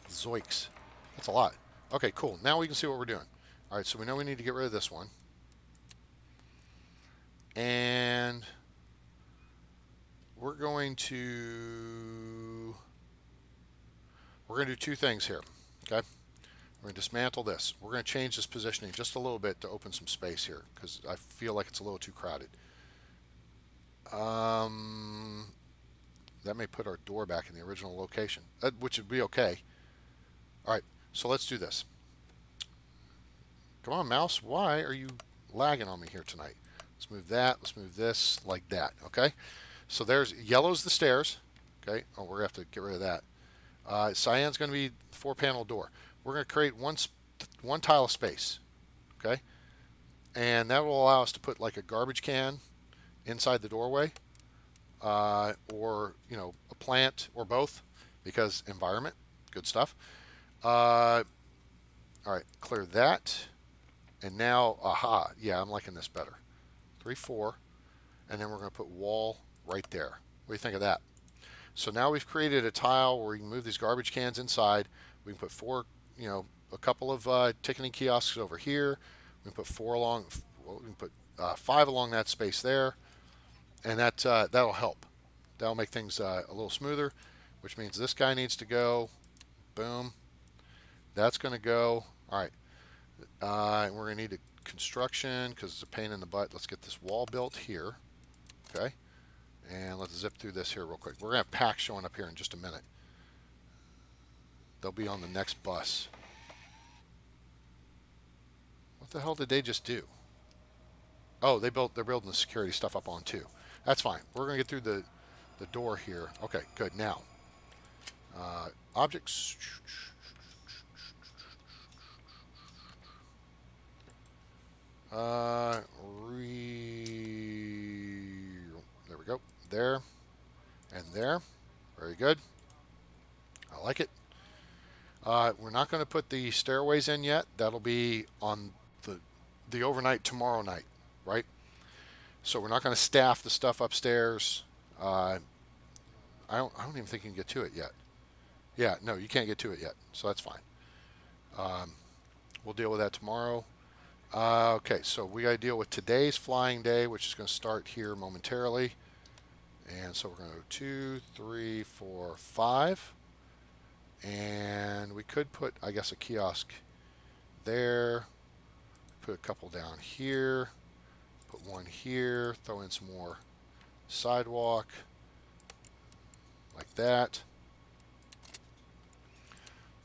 Zoinks. That's a lot. Okay, cool. Now we can see what we're doing. All right, so we know we need to get rid of this one. And we're going to do 2 things here. Okay? We're going to dismantle this. We're going to change this positioning just a little bit to open some space here, because I feel like it's a little too crowded. That may put our door back in the original location, which would be okay. All right, so let's do this. Come on, mouse. Why are you lagging on me here tonight? Let's move that. Let's move this like that. Okay. So there's yellow's the stairs. Okay. Oh, we're going to have to get rid of that. Cyan's going to be 4-panel door. We're going to create one tile of space. Okay. And that will allow us to put like a garbage can inside the doorway, or a plant, or both, because environment, good stuff. All right, clear that, and now, aha, yeah, I'm liking this better. 3, 4, and then we're going to put wall right there. What do you think of that? So now we've created a tile where we can move these garbage cans inside. We can put 4, a couple of ticketing kiosks over here. We can put 4 along. We can put 5 along that space there. And that'll help. That'll make things a little smoother, which means this guy needs to go. Boom. That's going to go. All right. And we're going to need a construction because it's a pain in the butt. Let's get this wall built here. Okay. And let's zip through this here real quick. We're going to have packs showing up here in just a minute. They'll be on the next bus. What the hell did they just do? Oh, they're building the security stuff up on too. That's fine. We're going to get through the door here. Okay, good. Now, objects. There we go. there, and there. Very good. I like it. We're not going to put the stairways in yet. That'll be on the overnight tomorrow night, right? So we're not going to staff the stuff upstairs. I don't even think you can get to it yet. Yeah, no, you can't get to it yet, so that's fine. We'll deal with that tomorrow. Okay, so we got to deal with today's flying day, which is going to start here momentarily. And so we're going to go 2, 3, 4, 5. And we could put, I guess, a kiosk there. Put a couple down here. Put one here. Throw in some more sidewalk. Like that.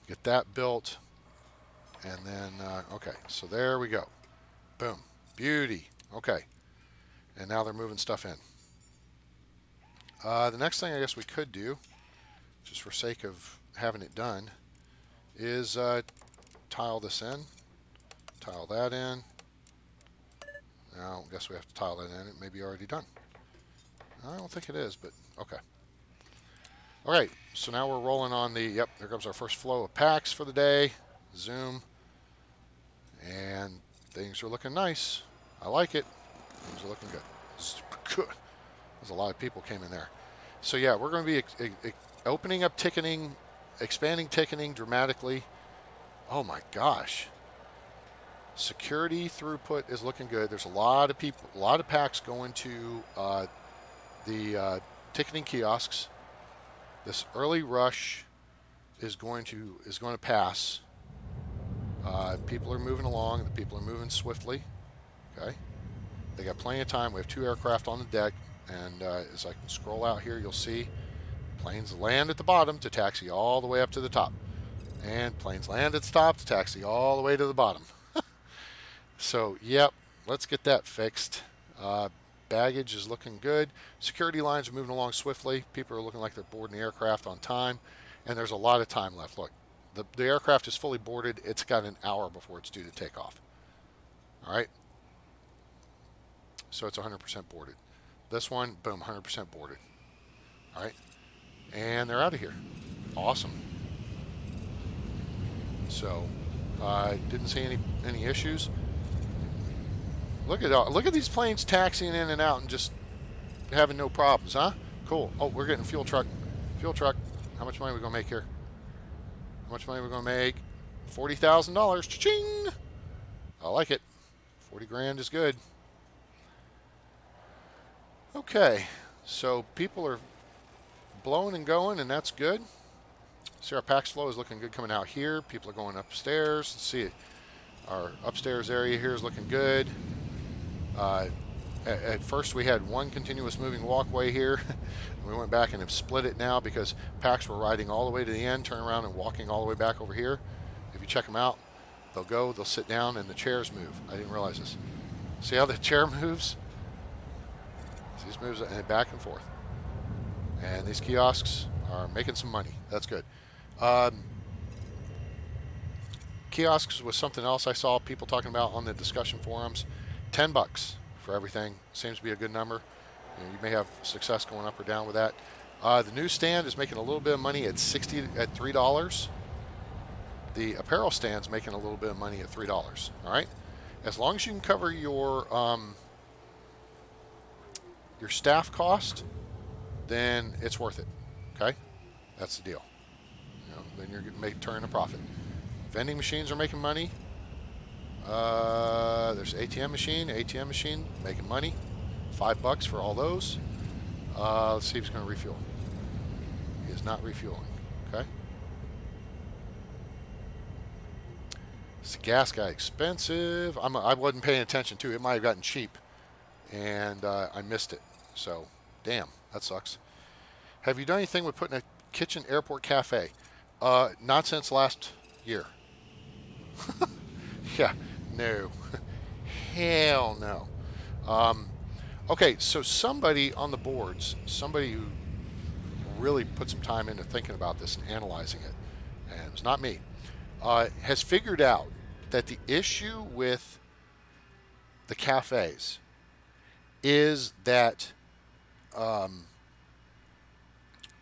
Get that built. And then, okay, so there we go. Boom. Beauty. Okay. And now they're moving stuff in. The next thing I guess we could do, just for sake of having it done, is tile this in. Tile that in. Now, I guess we have to tile that in. It may be already done. I don't think it is, but okay. All right, so now we're rolling on the, yep, here comes our first flow of packs for the day. Zoom. And things are looking nice. I like it. Things are looking good. There's a lot of people came in there. So yeah, we're going to be opening up ticketing, expanding ticketing dramatically. Oh my gosh. Security throughput is looking good. There's a lot of people, a lot of packs going to the ticketing kiosks. This early rush is going to pass. People are moving along. The people are moving swiftly. Okay, they got plenty of time. We have 2 aircraft on the deck, and as I can scroll out here, you'll see planes land at the bottom to taxi all the way up to the top, and planes land at the top to taxi all the way to the bottom. So, yep, let's get that fixed. Baggage is looking good. Security lines are moving along swiftly. People are looking like they're boarding the aircraft on time, and there's a lot of time left. Look, the aircraft is fully boarded. It's got an hour before it's due to take off. All right? So it's 100% boarded. This one, boom, 100% boarded. All right? And they're out of here. Awesome. So, didn't see any issues. Look at these planes taxiing in and out and just having no problems, huh? Cool. Oh, we're getting fuel truck. Fuel truck. How much money are we gonna make here? How much money are we gonna make? $40,000. Cha-ching! I like it. 40 grand is good. Okay, so people are blowing and going, and that's good. See, our packs flow is looking good coming out here. People are going upstairs. Let's see, our upstairs area here is looking good. At first we had one continuous moving walkway here. We went back and have split it now because packs were riding all the way to the end, turn around and walking all the way back over here. If you check them out, they'll sit down and the chairs move. I didn't realize this. See how the chair moves? See, this moves back and forth. And these kiosks are making some money. That's good. Kiosks was something else I saw people talking about on the discussion forums. $10 for everything seems to be a good number. You may have success going up or down with that. The newsstand is making a little bit of money at $3. The apparel stand's making a little bit of money at $3. All right, as long as you can cover your staff cost, then it's worth it. Okay, that's the deal. Then you're going to turn a profit. Vending machines are making money. There's ATM machine making money. $5 for all those. Let's see if he's going to refuel. He is not refueling. Okay. Is the gas guy expensive? I wasn't paying attention to it. It might have gotten cheap, and I missed it. So, damn, that sucks. Have you done anything with putting a kitchen airport cafe? Not since last year. Yeah, no. Hell no. Okay, so somebody on the boards, somebody who really put some time into thinking about this and analyzing it, and it's not me, has figured out that the issue with the cafes is that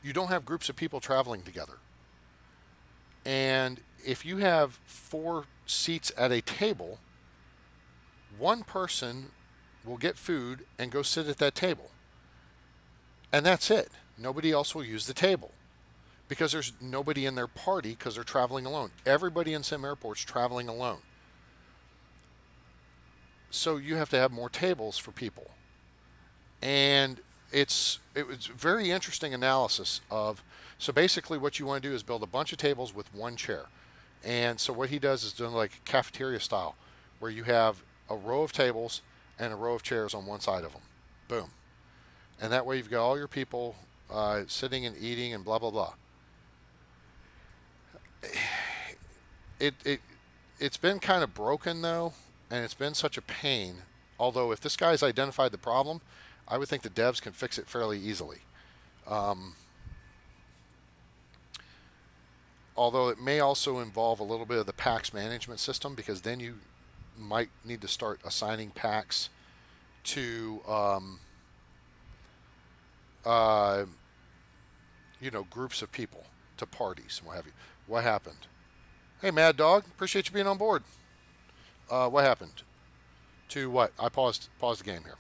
you don't have groups of people traveling together. And if you have 4 seats at a table, one person will get food and go sit at that table. And that's it. Nobody else will use the table because there's nobody in their party because they're traveling alone. Everybody in SimAirport's traveling alone. So you have to have more tables for people. And it was very interesting analysis of, so basically what you want to do is build a bunch of tables with one chair. And so what he does is doing like cafeteria style, where you have a row of tables and a row of chairs on one side of them. Boom. And that way you've got all your people sitting and eating and blah, blah, blah. It's been kind of broken though, and it's been such a pain. Although if this guy's identified the problem, I would think the devs can fix it fairly easily. Although it may also involve a little bit of the PAX management system, because then you might need to start assigning PAX to groups of people, to parties and what have you. What happened? Hey, Mad Dog, appreciate you being on board. What happened? To what? I paused the game here.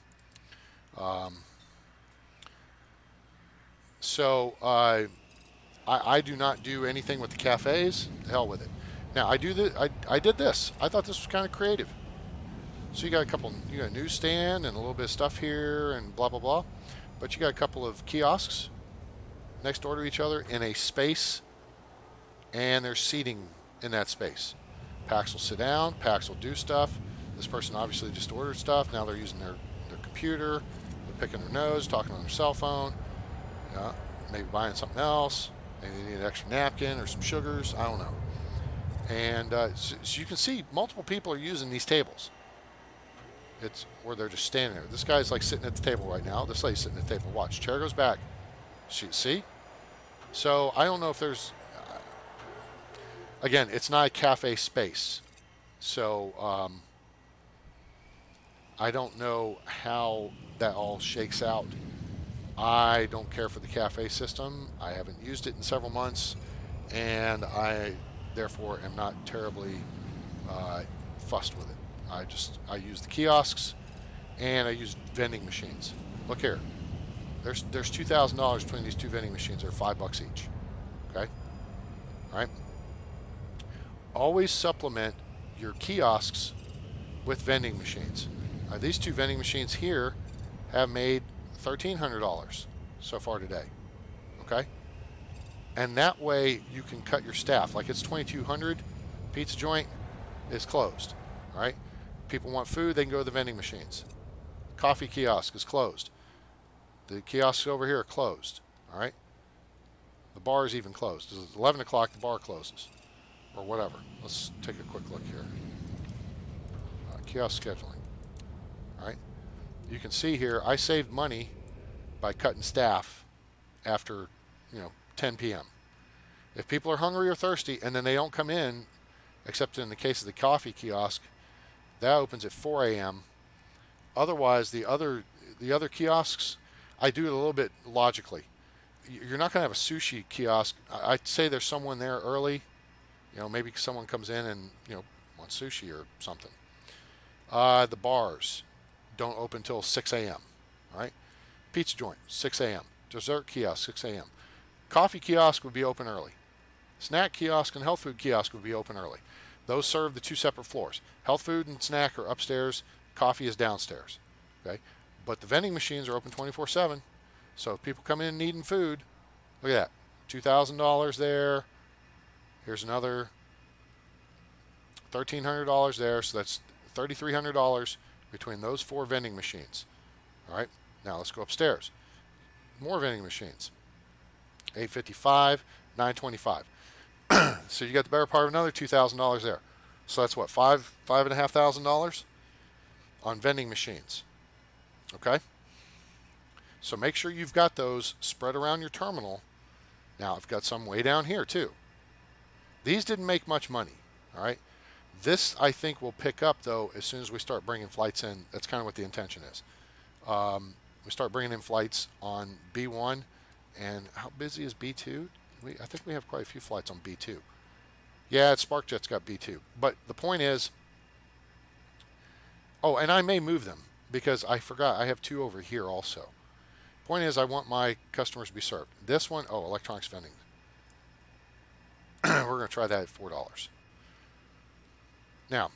I do not do anything with the cafes. The hell with it. Now I did this. I thought this was kind of creative. So you got a newsstand and a little bit of stuff here and blah blah blah, but you got a couple of kiosks next door to each other in a space, and there's seating in that space. PAX will sit down. PAX will do stuff. This person obviously just ordered stuff. Now they're using their computer. They're picking their nose, talking on their cell phone. Maybe buying something else. Maybe they need an extra napkin or some sugars. I don't know. And so you can see multiple people are using these tables. It's where they're just standing there. This guy's like sitting at the table right now. This lady's sitting at the table. Watch. Chair goes back. See? So I don't know if there's... again, it's not a cafe space. So I don't know how that all shakes out. I don't care for the cafe system. I haven't used it in several months, and I therefore am not terribly fussed with it. I use the kiosks, and I use vending machines. Look here. There's $2,000 between these two vending machines. They're $5 each. Okay? All right? Always supplement your kiosks with vending machines. These two vending machines here have made $1,300 so far today. Okay? And that way you can cut your staff. Like it's 2,200. Pizza joint is closed. All right? People want food, they can go to the vending machines. Coffee kiosk is closed. The kiosks over here are closed. All right? The bar is even closed. It's 11 o'clock, the bar closes. Or whatever. Let's take a quick look here. Kiosk scheduling. All right? You can see here, I saved money by cutting staff after, 10 p.m. If people are hungry or thirsty and then they don't come in, except in the case of the coffee kiosk, that opens at 4 a.m. Otherwise, the other kiosks, I do it a little bit logically. You're not going to have a sushi kiosk. I'd say there's someone there early. Maybe someone comes in and, wants sushi or something. The bars don't open till 6 a.m. All right? Pizza joint, 6 a.m. Dessert kiosk, 6 a.m. Coffee kiosk would be open early. Snack kiosk and health food kiosk would be open early. Those serve the two separate floors. Health food and snack are upstairs. Coffee is downstairs. Okay? But the vending machines are open 24/7. So if people come in needing food, look at that. $2,000 there. Here's another $1,300 there. So that's $3,300 between those 4 vending machines. All right? Now let's go upstairs. More vending machines. $855, $925. So you got the better part of another $2,000 there. So that's what, $5,500 on vending machines. Okay? So make sure you've got those spread around your terminal. Now I've got some way down here too. These didn't make much money. All right? This I think will pick up though as soon as we start bringing flights in. That's kind of what the intention is. We start bringing in flights on B1 And how busy is B2? I think we have quite a few flights on B2. Yeah, SparkJet's got B2. But the point is, oh, and I may move them because I forgot I have two over here also. Point is, I want my customers to be served. This one, oh, electronics vending. We're going to try that at $4. Now,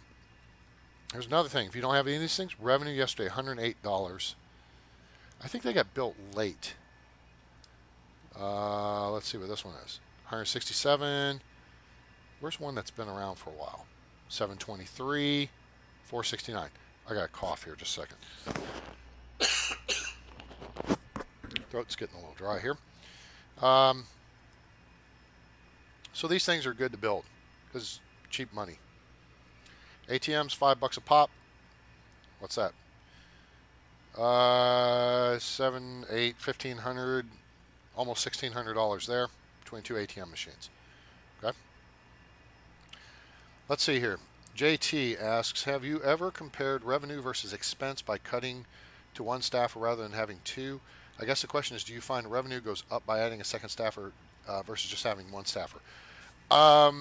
there's another thing. If you don't have any of these things, revenue yesterday, $108. I think they got built late. Let's see what this one is. 167. Where's one that's been around for a while? 723, 469. I got a cough here, just a second. Throat's getting a little dry here. So these things are good to build because cheap money. ATMs, $5 a pop. What's that? 7, 8, 1,500, almost $1,600 there between two ATM machines. Okay. Let's see here. JT asks, have you ever compared revenue versus expense by cutting to one staffer rather than having two? I guess the question is, do you find revenue goes up by adding a second staffer versus just having one staffer? I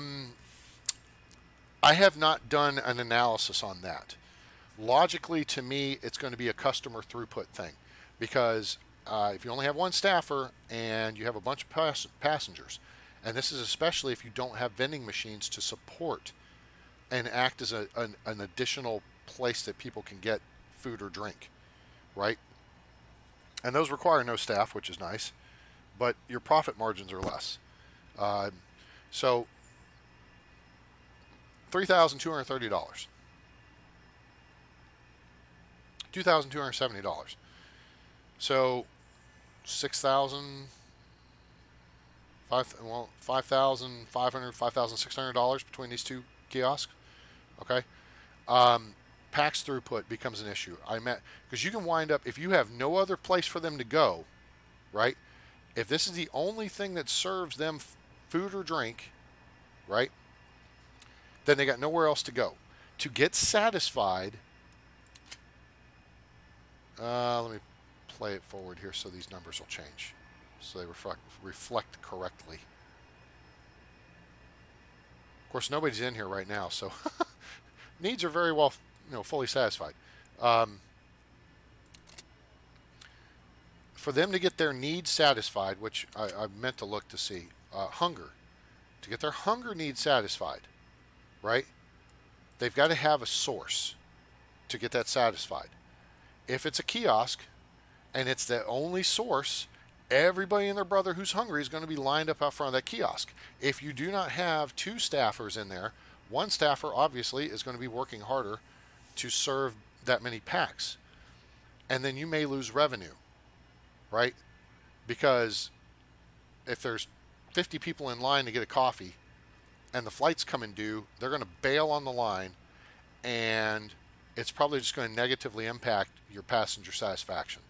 have not done an analysis on that. Logically, to me, it's going to be a customer throughput thing because if you only have one staffer and you have a bunch of passengers, and this is especially if you don't have vending machines to support and act as an additional place that people can get food or drink, right? And those require no staff, which is nice, but your profit margins are less. So $3,230, $2,270. So $5,500, $5,600 between these two kiosks. Okay. PAX throughput becomes an issue. Because you can wind up, if you have no other place for them to go, right? If this is the only thing that serves them food or drink, right? Then they got nowhere else to go. To get satisfied, let me play it forward here so these numbers will change, so they reflect correctly. Of course, nobody's in here right now, so needs are very well, fully satisfied. For them to get their needs satisfied, which I meant to look to see, hunger, to get their hunger needs satisfied, right? They've got to have a source to get that satisfied. If it's a kiosk and it's the only source, everybody and their brother who's hungry is going to be lined up out front of that kiosk. If you do not have two staffers in there, one staffer obviously is going to be working harder to serve that many packs. And then you may lose revenue, right? Because if there's 50 people in line to get a coffee and the flight's coming due, they're going to bail on the line, and it's probably just going to negatively impact your passenger satisfaction.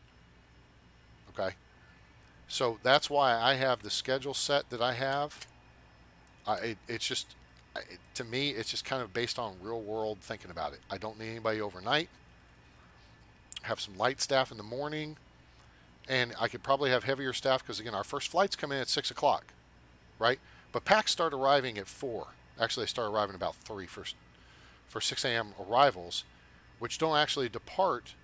Okay? So that's why I have the schedule set that I have. It's just, to me, it's just kind of based on real world thinking about it. I don't need anybody overnight. Have some light staff in the morning, and I could probably have heavier staff because, again, our first flights come in at 6 o'clock, right? But packs start arriving at 4. Actually, they start arriving about 3 for 6 a.m. arrivals, which don't actually depart.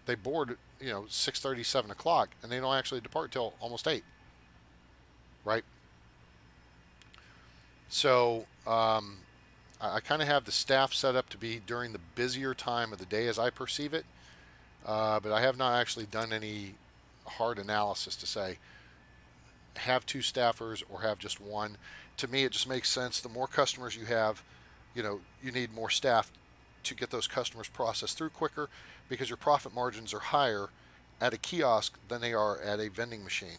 They board, 6:30, 7 o'clock, and they don't actually depart till almost 8, right? So I kind of have the staff set up to be during the busier time of the day as I perceive it, but I have not actually done any hard analysis to say have two staffers or have just one. To me, it just makes sense. The more customers you have, you need more staff to get those customers processed through quicker, because your profit margins are higher at a kiosk than they are at a vending machine.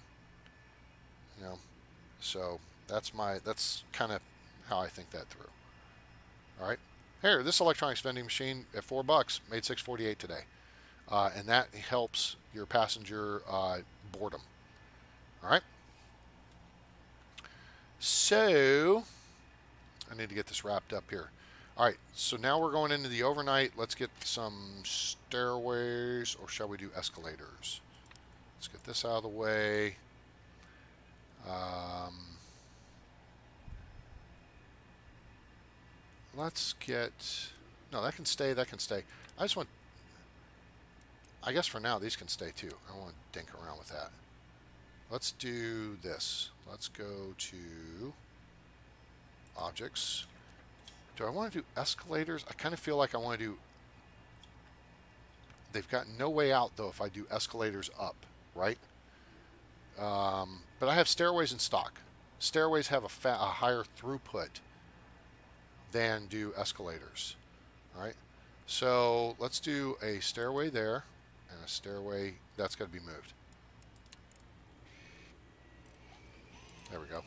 So that's kind of how I think that through. All right, here, this electronics vending machine at $4 made $6.48 today, and that helps your passenger boredom. All right. So I need to get this wrapped up here. All right, so now we're going into the overnight. Let's get some stairways, or shall we do escalators? Let's get this out of the way. Um, let's get... No, that can stay, that can stay. I just want... I guess for now, these can stay too. I don't want to dink around with that. Let's do this. Let's go to objects. Do I want to do escalators? I kind of feel like I want to do... They've got no way out, though, if I do escalators up, right? But I have stairways in stock. Stairways have a higher throughput than do escalators, all right? So let's do a stairway there and a stairway. That's got to be moved. There we go.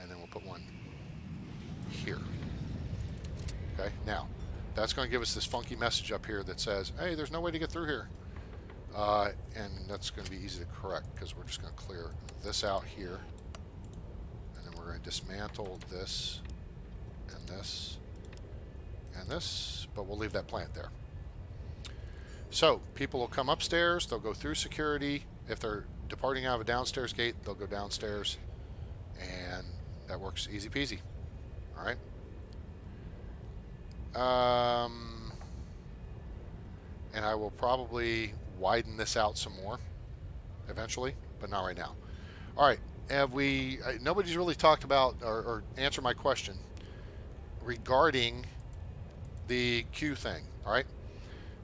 And then we'll put one here. Okay, now that's going to give us this funky message up here that says, hey, there's no way to get through here. And that's going to be easy to correct because we're just going to clear this out here. And then we're going to dismantle this and this and this, but we'll leave that plant there. So people will come upstairs, they'll go through security. If they're departing out of a downstairs gate, they'll go downstairs, and that works easy peasy. All right. And I will probably widen this out some more eventually, but not right now. All right. Have we? Nobody's really talked about or answered my question regarding the queue thing. All right.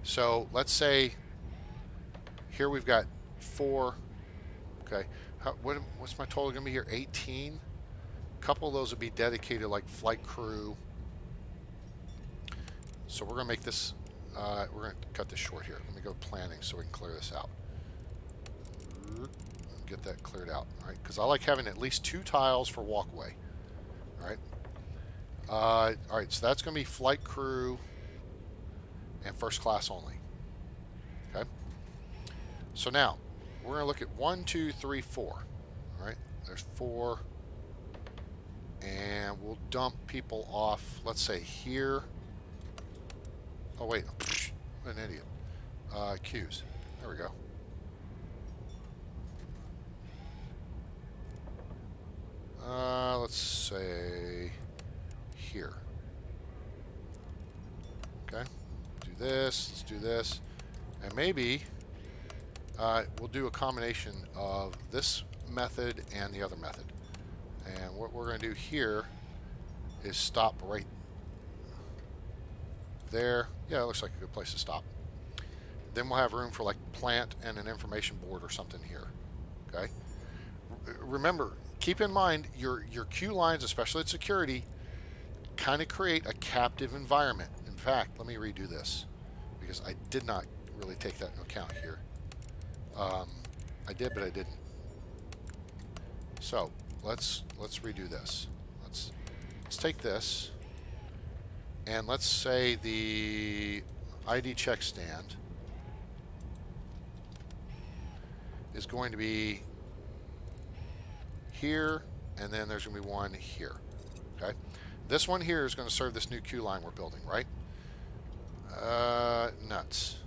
So let's say here we've got 4. Okay. What's my total going to be here? 18. A couple of those would be dedicated, like flight crew. So we're going to make this, we're going to cut this short here. Let me go planning so we can clear this out. Get that cleared out, all right? Because I like having at least 2 tiles for walkway, all right? All right, so that's going to be flight crew and first class only, okay? So now, we're going to look at 1, 2, 3, 4, all right? There's 4, and we'll dump people off, let's say here. Oh, wait. I'm an idiot. Queues. There we go. Let's say here. Okay. Do this. Let's do this. And maybe we'll do a combination of this method and the other method. And what we're going to do here is stop right there. Yeah, it looks like a good place to stop. Then we'll have room for like plant and an information board or something here. Okay. Remember, keep in mind your queue lines, especially at security, kind of create a captive environment. In fact, let me redo this because I did not really take that into account here. I did, but I didn't. So let's redo this. Let's take this. And let's say the ID check stand is going to be here, and then there's going to be one here. Okay, this one here is going to serve this new queue line we're building, right? Nuts.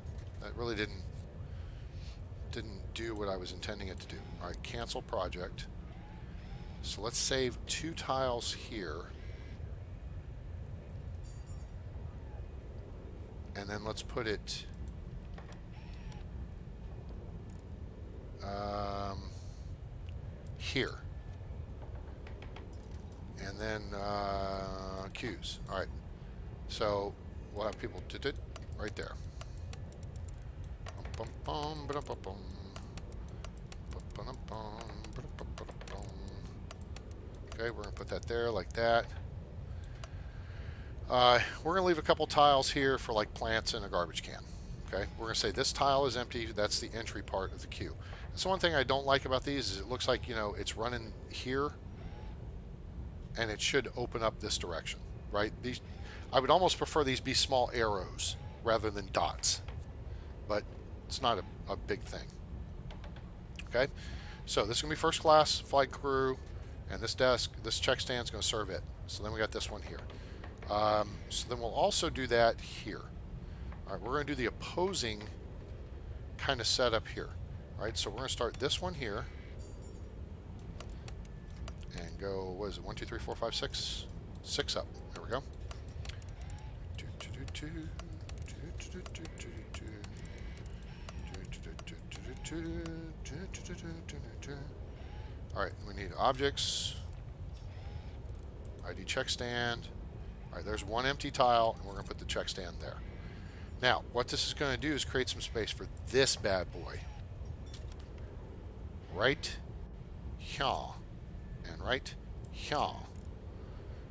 That really didn't do what I was intending it to do. All right, cancel project. So let's save 2 tiles here. And then let's put it here. And then queues. All right. So we'll have people did it right there. Okay, we're going to put that there like that. We're going to leave a couple tiles here for like plants and a garbage can. Okay, we're going to say this tile is empty. That's the entry part of the queue. So one thing I don't like about these is it looks like, you know, it's running here and it should open up this direction, right? These, I would almost prefer these be small arrows rather than dots, but it's not a big thing. Okay, so this is going to be first class, flight crew, and this desk, this check stand is going to serve it. So then we got this one here. So then we'll also do that here. All right, we're going to do the opposing kind of setup here. All right, so we're going to start this one here. and go, what is it, 1, 2, 3, 4, 5, 6? 6 up. There we go. Alright, we need objects, ID check stand. Alright, there's one empty tile, and we're going to put the check stand there. Now, what this is going to do is create some space for this bad boy. Right here. And right here.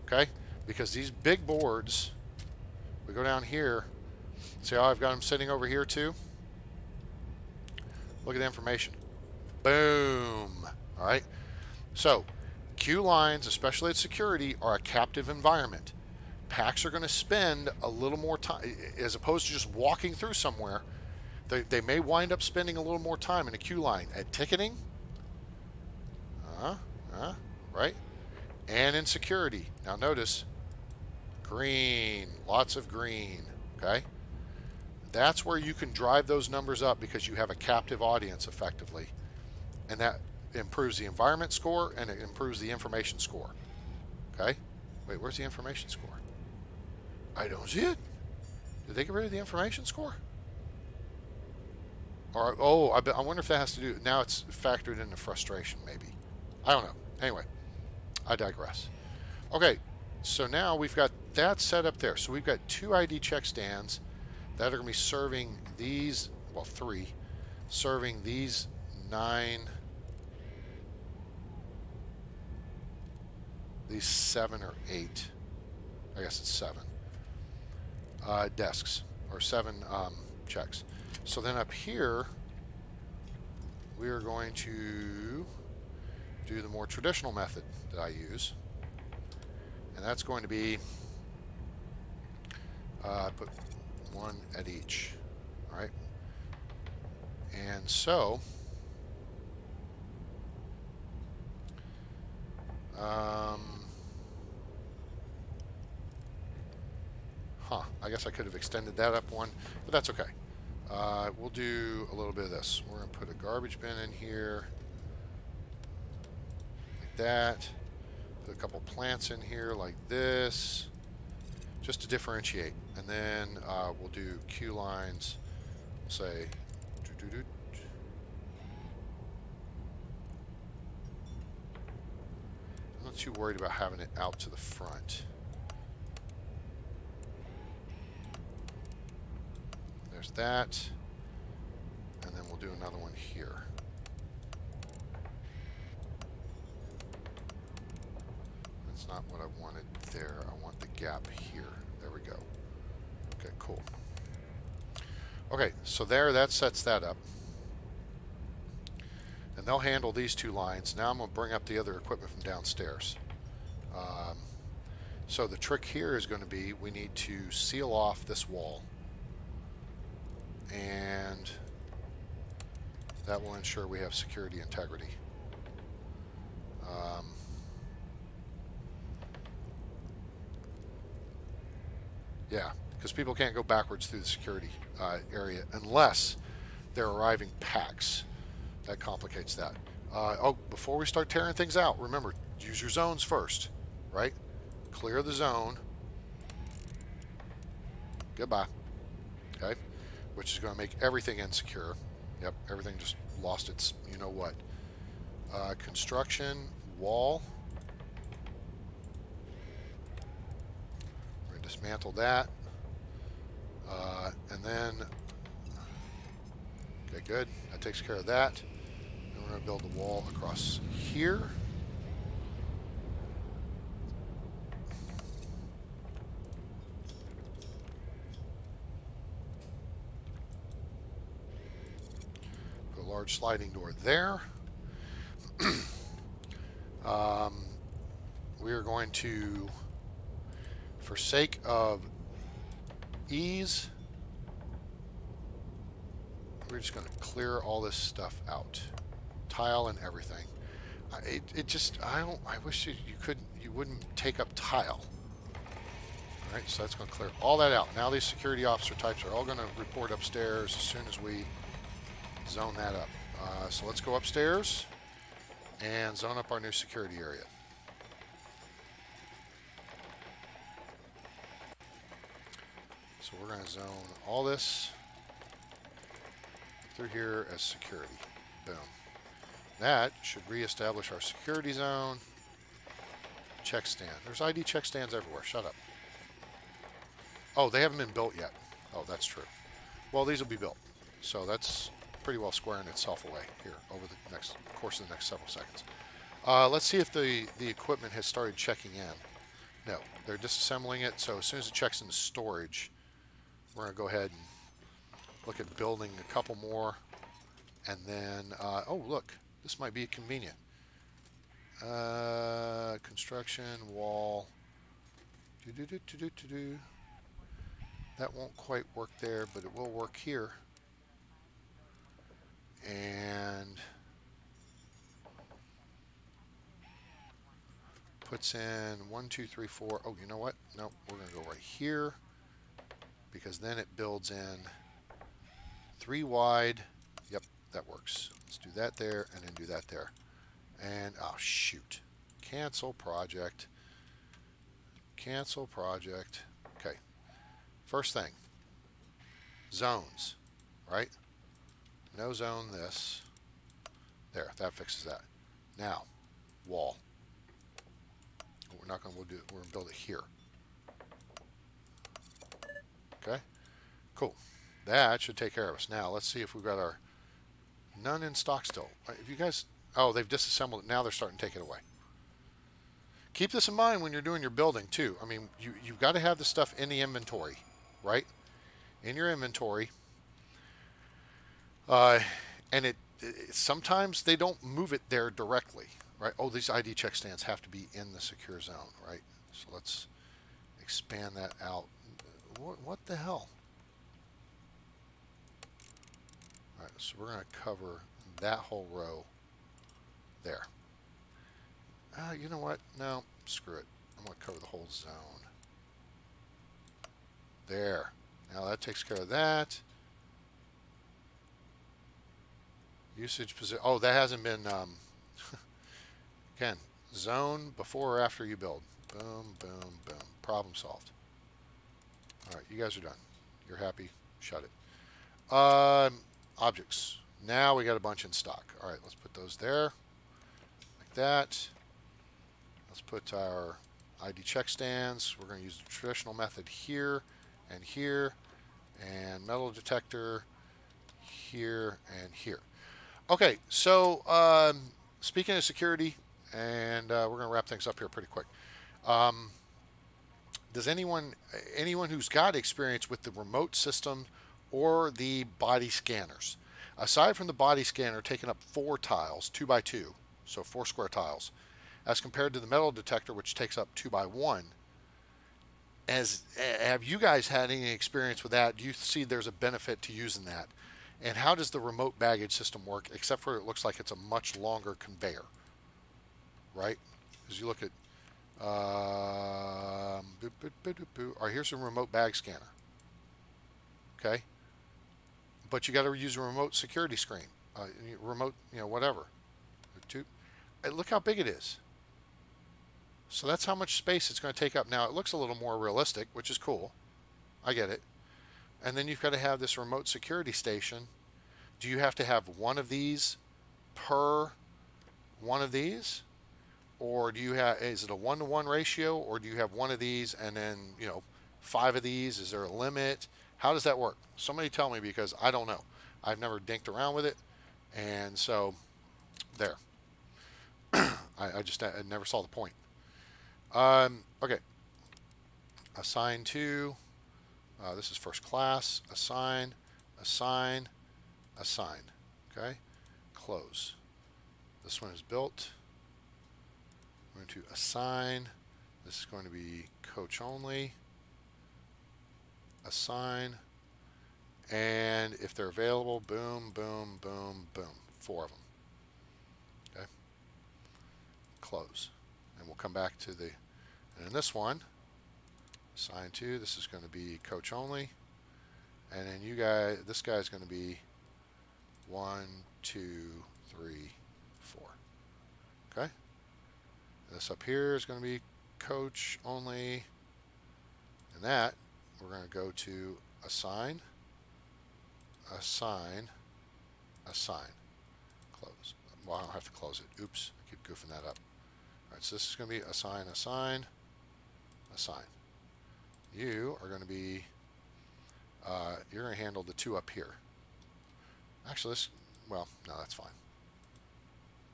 Okay? Because these big boards, we go down here, see how I've got them sitting over here too? Look at the information. Boom. Alright? So, queue lines, especially at security, are a captive environment. Packs are going to spend a little more time, as opposed to just walking through somewhere, they may wind up spending a little more time in a queue line at ticketing, right? And in security. Now notice, green, lots of green, okay? That's where you can drive those numbers up because you have a captive audience effectively. And that improves the environment score and it improves the information score, okay? Wait, where's the information score? I don't see it. Did they get rid of the information score? Or, oh, I wonder if that has to do, now it's factored into frustration maybe. I don't know. Anyway, I digress. Okay, so now we've got that set up there. So we've got 2 ID check stands that are going to be serving these, well, 3, serving these 9, these 7 or 8, I guess it's 7, desks, or 7 checks. So then up here, we are going to do the more traditional method that I use. And that's going to be, put 1 at each, all right? And so, I guess I could have extended that up 1, but that's okay. We'll do a little bit of this. We're going to put a garbage bin in here, like that. Put a couple plants in here like this, just to differentiate. And then we'll do queue lines. We'll say, I'm not too worried about having it out to the front. There's that. And then we'll do another one here. That's not what I wanted there. I want the gap here. There we go. Okay, cool. Okay, so there, that sets that up. And they'll handle these 2 lines. Now I'm going to bring up the other equipment from downstairs. So the trick here is going to be we need to seal off this wall. And that will ensure we have security integrity. Yeah, because people can't go backwards through the security area unless they're arriving packs. That complicates that. Oh, before we start tearing things out, remember, use your zones first, right? Clear the zone. Goodbye. Okay? Which is going to make everything insecure. Yep, everything just lost its you-know-what. Construction, wall. We're going to dismantle that. And then, okay, good. That takes care of that. Then we're going to build the wall across here. Large sliding door there. We are going to, for sake of ease, we're just going to clear all this stuff out, tile and everything. I wish you wouldn't take up tile. All right, so that's going to clear all that out. Now these security officer types are all going to report upstairs as soon as we zone that up. So let's go upstairs and zone up our new security area. So we're going to zone all this through here as security. Boom. That should reestablish our security zone. Check stand. There's ID check stands everywhere. Shut up. Oh, they haven't been built yet. Oh, that's true. Well, these will be built. So that's pretty well squaring itself away here over the next course of the next several seconds. Let's see if the equipment has started checking in. No, they're disassembling it. So as soon as it checks into storage, we're going to go ahead and look at building a couple more. And then, oh, look, this might be convenient. Construction, wall. That won't quite work there, but it will work here. And puts in 1, 2, 3, 4. Oh, you know what? No, we're going to go right here because then it builds in 3 wide. Yep, that works. Let's do that there and then do that there. And, oh, shoot. Cancel project. Cancel project. Okay. First thing. Zones, right? No zone this. There, that fixes that. Now, wall. We're not going to do it. We're going to build it here. Okay. Cool. That should take care of us. Now, let's see if we've got our none in stock still. If you guys, oh, they've disassembled it. Now they're starting to take it away. Keep this in mind when you're doing your building too. I mean, you've got to have the stuff in the inventory, right? In your inventory. And it sometimes they don't move it there directly, right? Oh, these ID check stands have to be in the secure zone, right? So let's expand that out. What the hell? All right, so we're going to cover that whole row there. You know what? No, screw it. I'm going to cover the whole zone. There. Now that takes care of that. Usage position. Oh, that hasn't been. Again, zone before or after you build. Boom, boom, boom. Problem solved. All right, you guys are done. You're happy. Shut it. Objects. Now we got a bunch in stock. All right, let's put those there, like that. Let's put our ID check stands. We're going to use the traditional method here and here, and metal detector here and here. Okay, so speaking of security, and we're going to wrap things up here pretty quick. Does anyone who's got experience with the remote system or the body scanners, aside from the body scanner taking up 4 tiles, 2 by 2, so 4 square tiles, as compared to the metal detector, which takes up 2 by 1, have you guys had any experience with that? Do you see there's a benefit to using that? And how does the remote baggage system work, except for it looks like it's a much longer conveyor, right? As you look at, all right, here's a remote bag scanner, okay? But you got to use a remote security screen, remote, whatever. Look how big it is. So that's how much space it's going to take up. Now, it looks a little more realistic, which is cool. I get it. And then you've got to have this remote security station. Do you have to have one of these per one of these? Or do you have, is it a 1-to-1 ratio? Or do you have one of these and then, 5 of these? Is there a limit? How does that work? Somebody tell me, because I don't know. I've never dinked around with it. And so, there. I never saw the point. Okay. Assign to. This is first class. Assign. Assign. Assign. Okay. Close. This one is built. I'm going to assign. This is going to be coach only. Assign. And if they're available, boom, boom, boom, boom. 4 of them. Okay. Close. And we'll come back to the, and in this one, assign to, this is going to be coach only. And then you guys, this guy's going to be 1, 2, 3, 4. Okay. This up here is going to be coach only. And that, we're going to go to assign, assign, assign, close. Well, I don't have to close it. Oops, I keep goofing that up. All right, so this is going to be assign, assign, assign. You are going to be, you're going to handle the two up here. Actually, this, well, no, that's fine.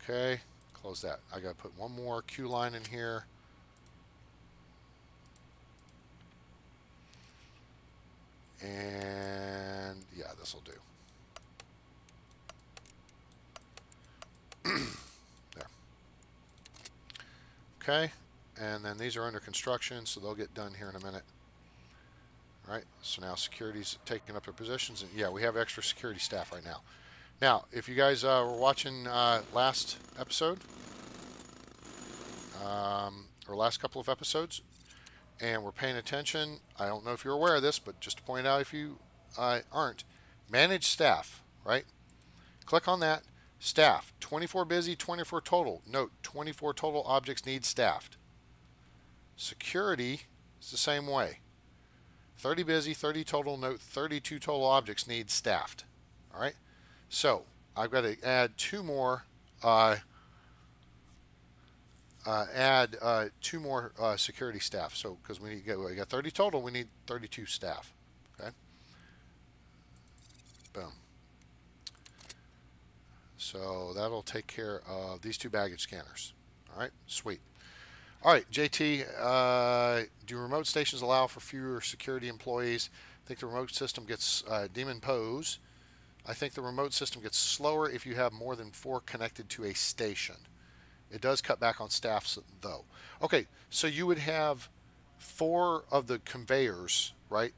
Okay, close that. I got to put one more queue line in here. And yeah, this will do. There. Okay, and then these are under construction, so they'll get done here in a minute. All right, so now security's taking up their positions, and yeah, we have extra security staff right now. Now, if you guys were watching last episode, or last couple of episodes, and we're paying attention, I don't know if you're aware of this, but just to point out if you aren't, manage staff, right? Click on that, staff, 24 busy, 24 total. Note, 24 total objects need staffed. Security is the same way. 30 busy, 30 total. Note, 32 total objects need staffed. All right, so I've got to add two more security staff. So because we got 30 total, we need 32 staff. Okay. Boom. So that'll take care of these two baggage scanners. All right. Sweet. All right, JT. Do remote stations allow for fewer security employees? I think the remote system gets Demon Pose. I think the remote system gets slower if you have more than 4 connected to a station. It does cut back on staffs, though. Okay, so you would have 4 of the conveyors, right?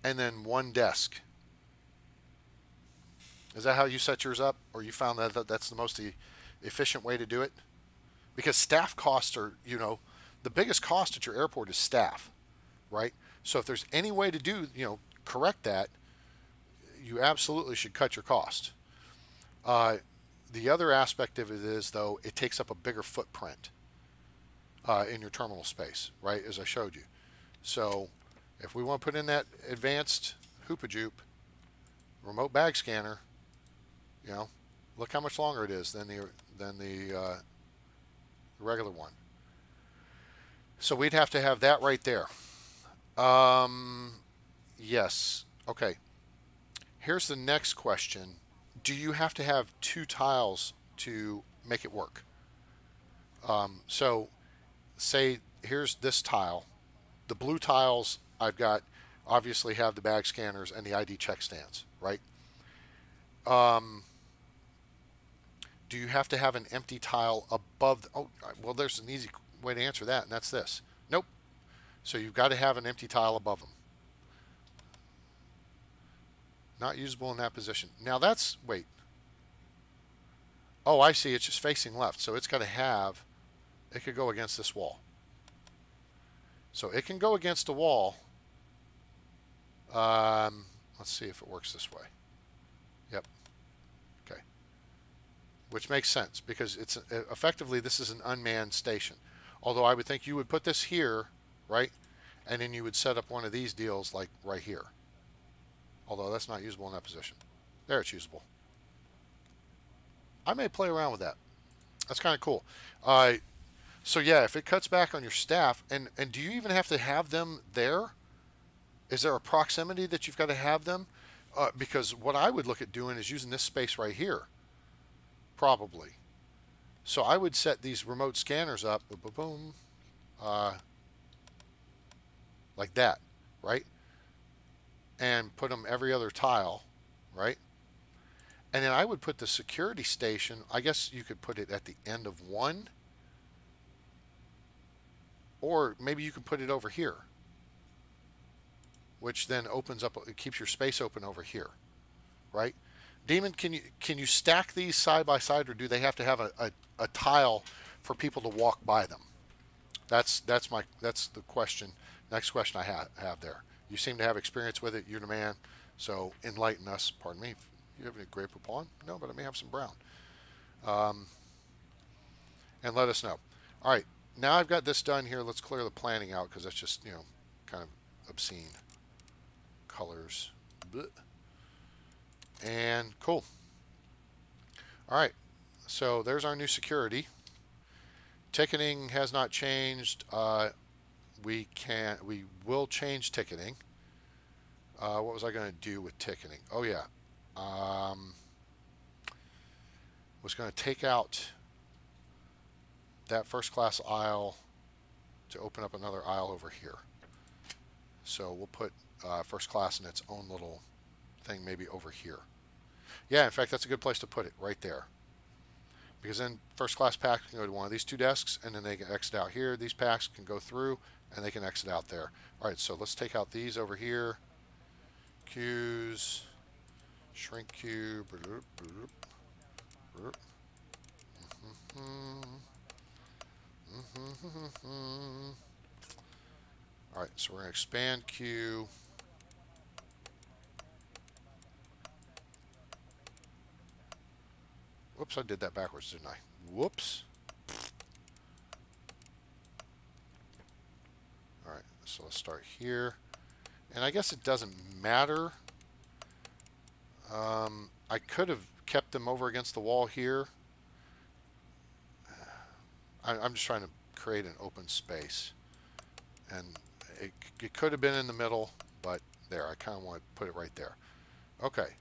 And then 1 desk. Is that how you set yours up? Or you found that that's the most efficient way to do it? Because staff costs are, you know, the biggest cost at your airport is staff, right? So if there's any way to do, you know, correct that, you absolutely should cut your cost. The other aspect of it is, though, it takes up a bigger footprint in your terminal space, right, as I showed you. So if we want to put in that advanced hoopajoop remote bag scanner, you know, look how much longer it is than the regular one. So we'd have to have that right there. Yes. Okay. Here's the next question. Do you have to have 2 tiles to make it work? So say here's this tile. The blue tiles I've got obviously have the bag scanners and the ID check stands, right? Do you have to have an empty tile above oh, well, there's an easy way to answer that, and that's this. Nope. So you've got to have an empty tile above them. Not usable in that position. Now that's, wait. Oh, I see. It's just facing left. So it's got to have, it could go against this wall. So it can go against a wall. Let's see if it works this way. Yep. Okay. Which makes sense because it's effectively this is an unmanned station. Although I would think you would put this here, right? And then you would set up one of these deals like right here. Although that's not usable in that position. There, it's usable. I may play around with that. That's kind of cool. So yeah, if it cuts back on your staff, and do you even have to have them there? Is there a proximity that you've got to have them? Because what I would look at doing is using this space right here. Probably. So I would set these remote scanners up, boom, boom, boom, like that, right? And put them every other tile, right? And then I would put the security station, I guess you could put it at the end of one, or maybe you could put it over here, which then opens up, it keeps your space open over here, right? Demon, can you stack these side by side, or do they have to have a tile for people to walk by them? That's the question. Next question I have there. You seem to have experience with it. You're the man, so enlighten us. Pardon me. You have any grape poupon? No, but I may have some brown. And let us know. All right, now I've got this done here. Let's clear the planning out because that's just, you know, kind of obscene colors. Blech. And cool. All right, so there's our new security. Ticketing has not changed. We will change ticketing. What was I going to do with ticketing? Oh yeah, was going to take out that first class aisle to open up another aisle over here. So we'll put first class in its own little thing, maybe over here. Yeah, in fact, that's a good place to put it, right there. Because then first class packs can go to one of these two desks, and then they can exit out here. These packs can go through, and they can exit out there. All right, so let's take out these over here. Queues, shrink queue. All right, so we're going to expand queue. Whoops, I did that backwards, didn't I? Whoops. All right, so let's start here. And I guess it doesn't matter. I could have kept them over against the wall here. I'm just trying to create an open space. And it could have been in the middle, but there, I kind of want to put it right there. Okay,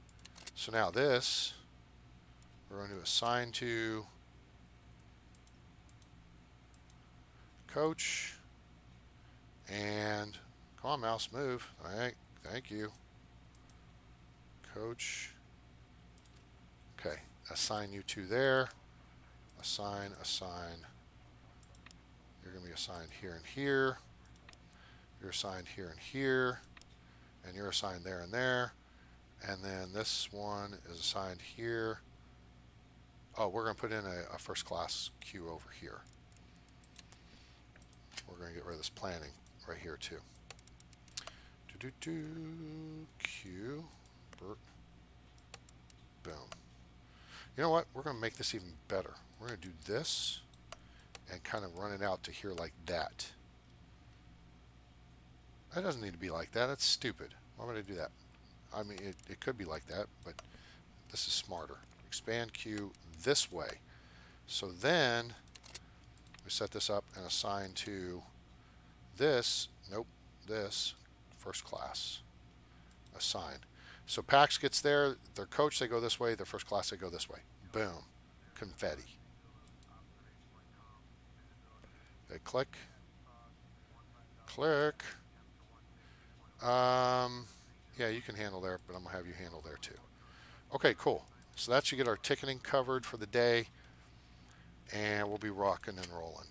so now this, we're going to assign to coach, and come on, mouse, move. Thank you. Coach. Okay, assign you to there. Assign. You're going to be assigned here and here. You're assigned here and here. And you're assigned there and there. And then this one is assigned here. Oh, we're going to put in a first class queue over here. We're going to get rid of this planning right here too. Queue. Boom. You know what? We're going to make this even better. We're going to do this and kind of run it out to here like that. That doesn't need to be like that. That's stupid. Why would I do that? I mean, it could be like that, but this is smarter. Expand queue this way. So then we set this up and assign to this, nope, this, first class. Assign. So PAX gets there, their coach, they go this way, their first class, they go this way. Boom. Confetti. Okay, click. Click. Yeah, you can handle there, but I'm going to have you handle there too. Okay, cool. So that should get our ticketing covered for the day, and we'll be rocking and rolling.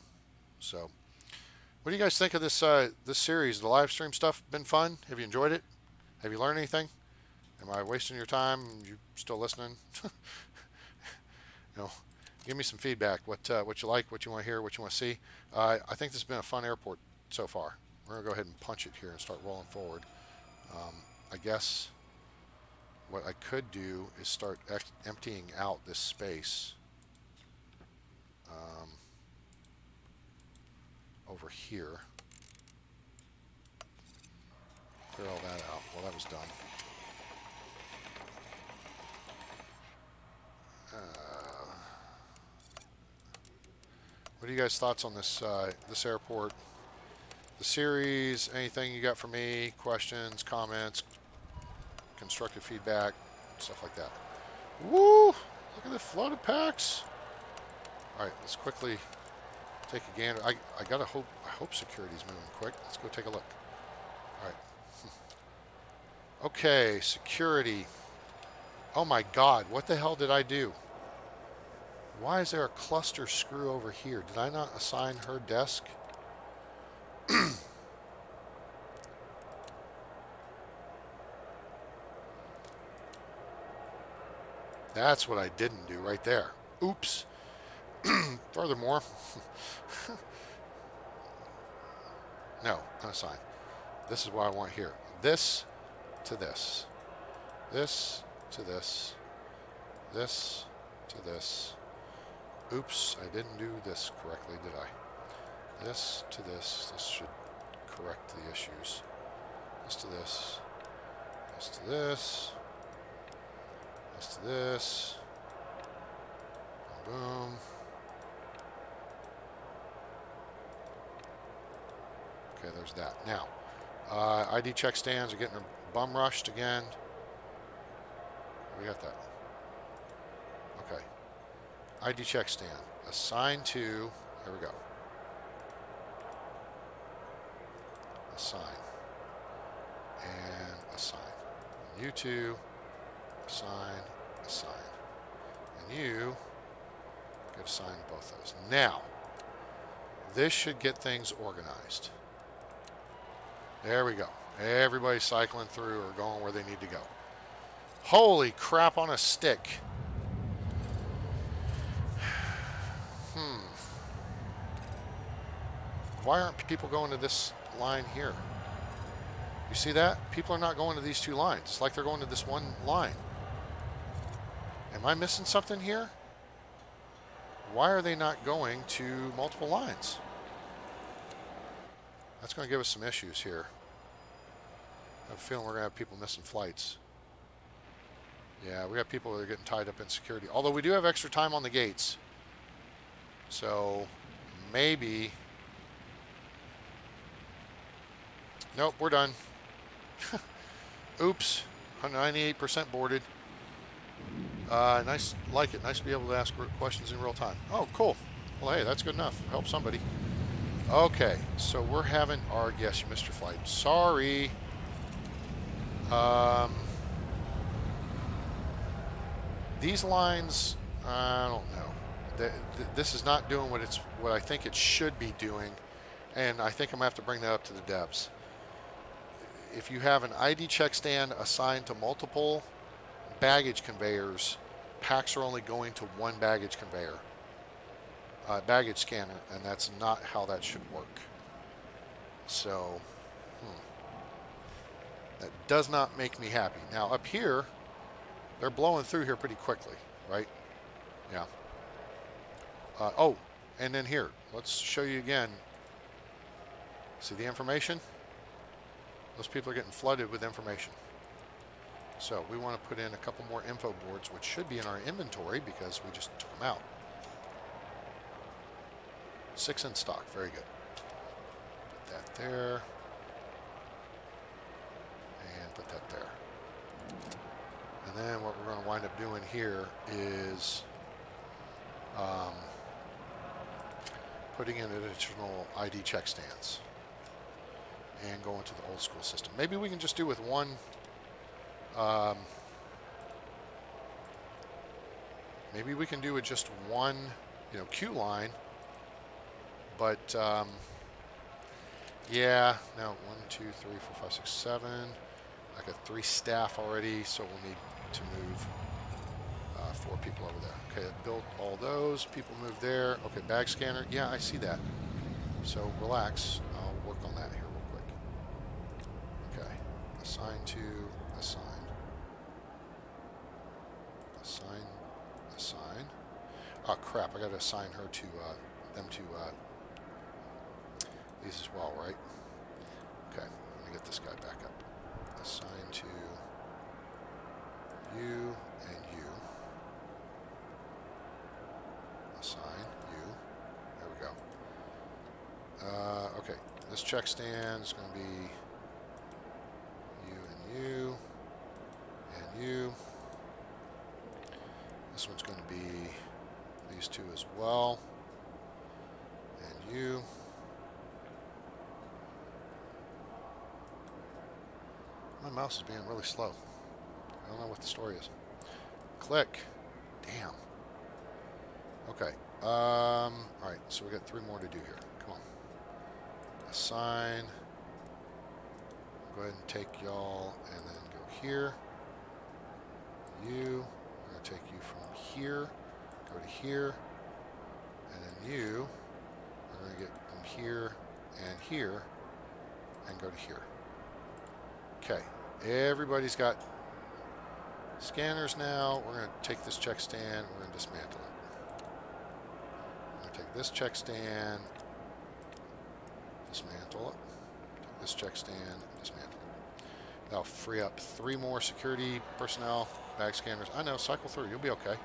So, what do you guys think of this this series? The live stream stuff been fun? Have you enjoyed it? Have you learned anything? Am I wasting your time? You still listening? You know, give me some feedback. What you like, what you want to hear, what you want to see. I think this has been a fun airport so far. We're gonna go ahead and punch it here and start rolling forward. I guess what I could do is start emptying out this space over here. Clear all that out. Well, that was done. What are you guys' thoughts on this this airport, the series? Anything you got for me? Questions, comments, constructive feedback, stuff like that. Woo! Look at the flooded packs. All right, let's quickly take a gander. I hope security's moving quick. Let's go take a look. All right. Okay, security. Oh my God, what the hell did I do? Why is there a cluster screw over here? Did I not assign her desk? That's what I didn't do right there. Oops. Furthermore, no, unassign. This is what I want here. This to this. This to this. This to this. Oops, I didn't do this correctly, did I? This to this. This should correct the issues. This to this. This to this. This to this. Boom. Okay, there's that. Now, ID check stands are getting bum rushed again. We got that. Okay. ID check stand. Assign to, there we go. Assign. And assign. And you two, assign, assign. And you get assigned to both those. Now, this should get things organized. There we go. Everybody's cycling through or going where they need to go. Holy crap on a stick. Why aren't people going to this line here? You see that? People are not going to these two lines. It's like they're going to this one line. Am I missing something here? Why are they not going to multiple lines? That's going to give us some issues here. I have a feeling we're going to have people missing flights. Yeah, we got people that are getting tied up in security. Although we do have extra time on the gates. So maybe... Nope, we're done. Oops, 98% boarded. Nice, like it. Nice to be able to ask questions in real time. Oh, cool. Well, hey, that's good enough. Help somebody. Okay, so we're having our... Yes, you missed your flight. Sorry. These lines, I don't know. This is not doing what I think it should be doing, and I think I'm going to have to bring that up to the devs. If you have an ID check stand assigned to multiple baggage conveyors, packs are only going to one baggage conveyor, baggage scanner, and that's not how that should work. So, that does not make me happy. Now, up here, they're blowing through here pretty quickly, right? Yeah. Oh, and then here, let's show you again. See the information? Those people are getting flooded with information. So we want to put in a couple more info boards, which should be in our inventory because we just took them out. 6 in stock, very good. Put that there. And put that there. And then what we're going to wind up doing here is putting in additional ID check stands and going to the old school system. Maybe we can just do with one. Maybe we can do with just one, queue line. But yeah, now 1, 2, 3, 4, 5, 6, 7. I got 3 staff already, so we'll need to move 4 people over there. Okay, I built all those. People move there. Okay, bag scanner. Yeah, I see that. So relax. I'll work on that here real quick. Okay, assign to, assign. Assign, assign. Oh crap! I got to assign her to them to these as well, right? Okay, let me get this guy back up. Assign to you and you. Assign you. There we go. Okay, this check stand is going to be you and you and you. This one's going to be these two as well. And you. My mouse is being really slow. I don't know what the story is. Click. Damn. Okay. Alright, so we got 3 more to do here. Come on. Assign. Go ahead and take y'all and then go here. You. We're going to take you from here. Go to here. And then you. We're going to get from here and here. And go to here. Okay. Everybody's got scanners now. We're going to take this check stand. We're going to dismantle it. We're going to take this check stand. Dismantle it. this check stand, dismantle. That'll free up 3 more security personnel, bag scanners. I know, cycle through. You'll be okay.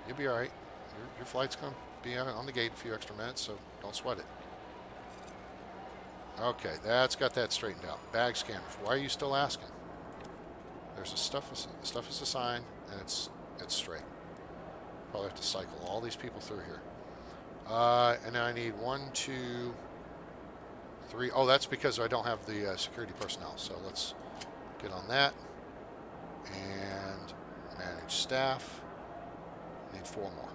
You'll be all right. Your flight's going to be on the gate a few extra minutes, so don't sweat it. Okay, that's got that straightened out. Bag scanners. Why are you still asking? There's stuff is assigned, and it's straight. Probably have to cycle all these people through here. And then I need 1, 2, 3. Oh, that's because I don't have the security personnel. So let's get on that. And manage staff. Need 4 more.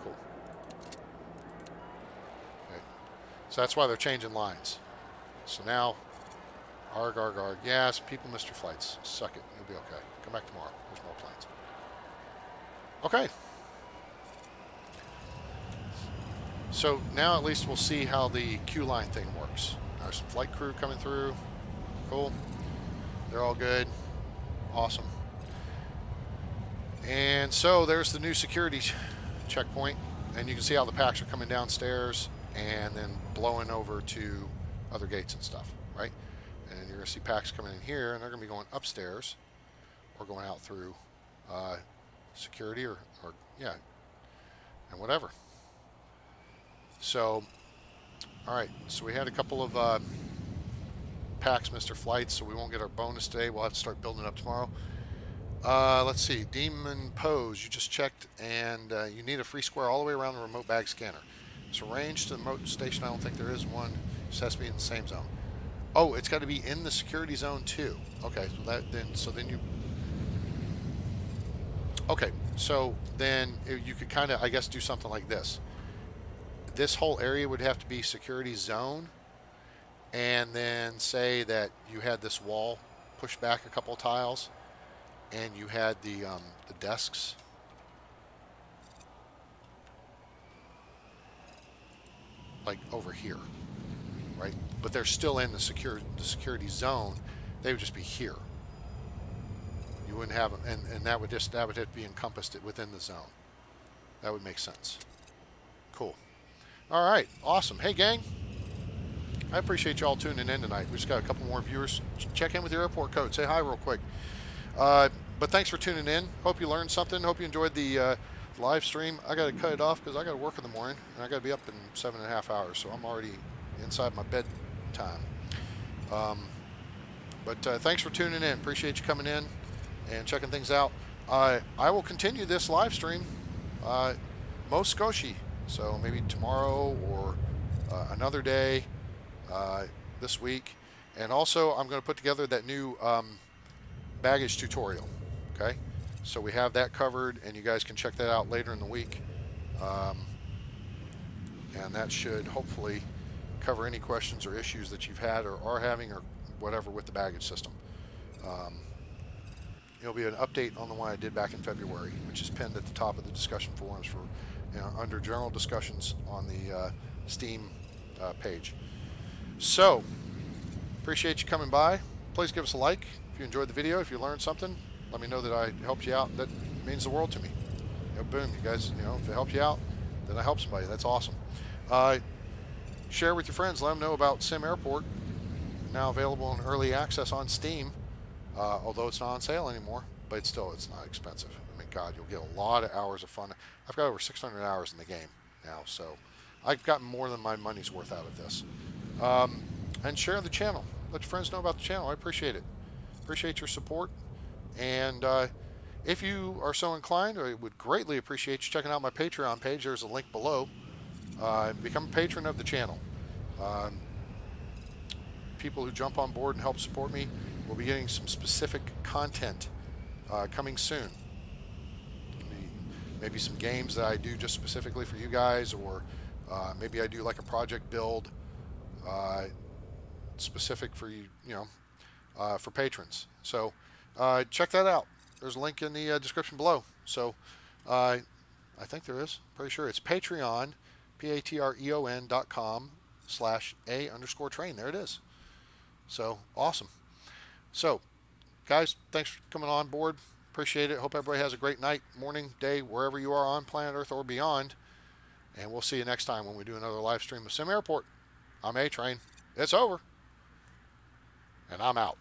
Cool. Okay. So that's why they're changing lines. So now, arg, arg, arg. Yes, people missed your flights. Suck it. You'll be okay. Come back tomorrow. There's more planes. Okay. So now at least we'll see how the queue line thing works. There's some flight crew coming through. Cool. They're all good. Awesome. And so there's the new security checkpoint. And you can see how the packs are coming downstairs and then blowing over to other gates and stuff, right? And you're going to see packs coming in here, and they're going to be going upstairs or going out through security or yeah, and whatever. So, all right, so we had a couple of packs missed their flights, so we won't get our bonus today. We'll have to start building it up tomorrow. Let's see, Demon Pose, you just checked, and you need a free square all the way around the remote bag scanner. It's arranged to the remote station. I don't think there is one. It just has to be in the same zone. Oh, it's got to be in the security zone too. Okay, so then you. Okay, so then you could kind of, I guess, do something like this. This whole area would have to be security zone, and then say that you had this wall pushed back a couple of tiles, and you had the desks. Like over here, right? But they're still in the security zone. They would just be here. You wouldn't have them, and that would have to be encompassed within the zone. That would make sense. Cool. All right, awesome. Hey, gang. I appreciate y'all tuning in tonight. We just got a couple more viewers. Check in with your airport code. Say hi real quick. But thanks for tuning in. Hope you learned something. Hope you enjoyed the live stream. I got to cut it off because I got to work in the morning, and I got to be up in 7.5 hours, so I'm already inside my bedtime. But thanks for tuning in. Appreciate you coming in and checking things out. I will continue this live stream most Scotia, so maybe tomorrow or another day this week. And also, I'm going to put together that new baggage tutorial. Okay, so we have that covered, and you guys can check that out later in the week. And that should hopefully cover any questions or issues that you've had or are having or whatever with the baggage system. It'll be an update on the one I did back in February, which is pinned at the top of the discussion forums for under general discussions on the Steam page. So, appreciate you coming by. Please give us a like if you enjoyed the video. If you learned something, let me know that I helped you out. That means the world to me. Boom, you guys, if it helps you out, then I help somebody. That's awesome. Share with your friends. Let them know about SimAirport, now available in early access on Steam, although it's not on sale anymore, but it's not expensive. I mean, God, you'll get a lot of hours of fun. I've got over 600 hours in the game now, so I've gotten more than my money's worth out of this. And share the channel. Let your friends know about the channel. I appreciate it. Appreciate your support. And if you are so inclined, I would greatly appreciate you checking out my Patreon page. There's a link below. Become a patron of the channel. People who jump on board and help support me will be getting some specific content coming soon. Maybe some games that I do just specifically for you guys, or maybe I do like a project build specific for you, for patrons. So check that out. There's a link in the description below. So I think there is. Pretty sure it's Patreon, patreon.com/a_train. There it is. So awesome. So guys, thanks for coming on board. Appreciate it. Hope everybody has a great night, morning, day, wherever you are on planet Earth or beyond. And we'll see you next time when we do another live stream of SimAirport. I'm A-Train. It's over. And I'm out.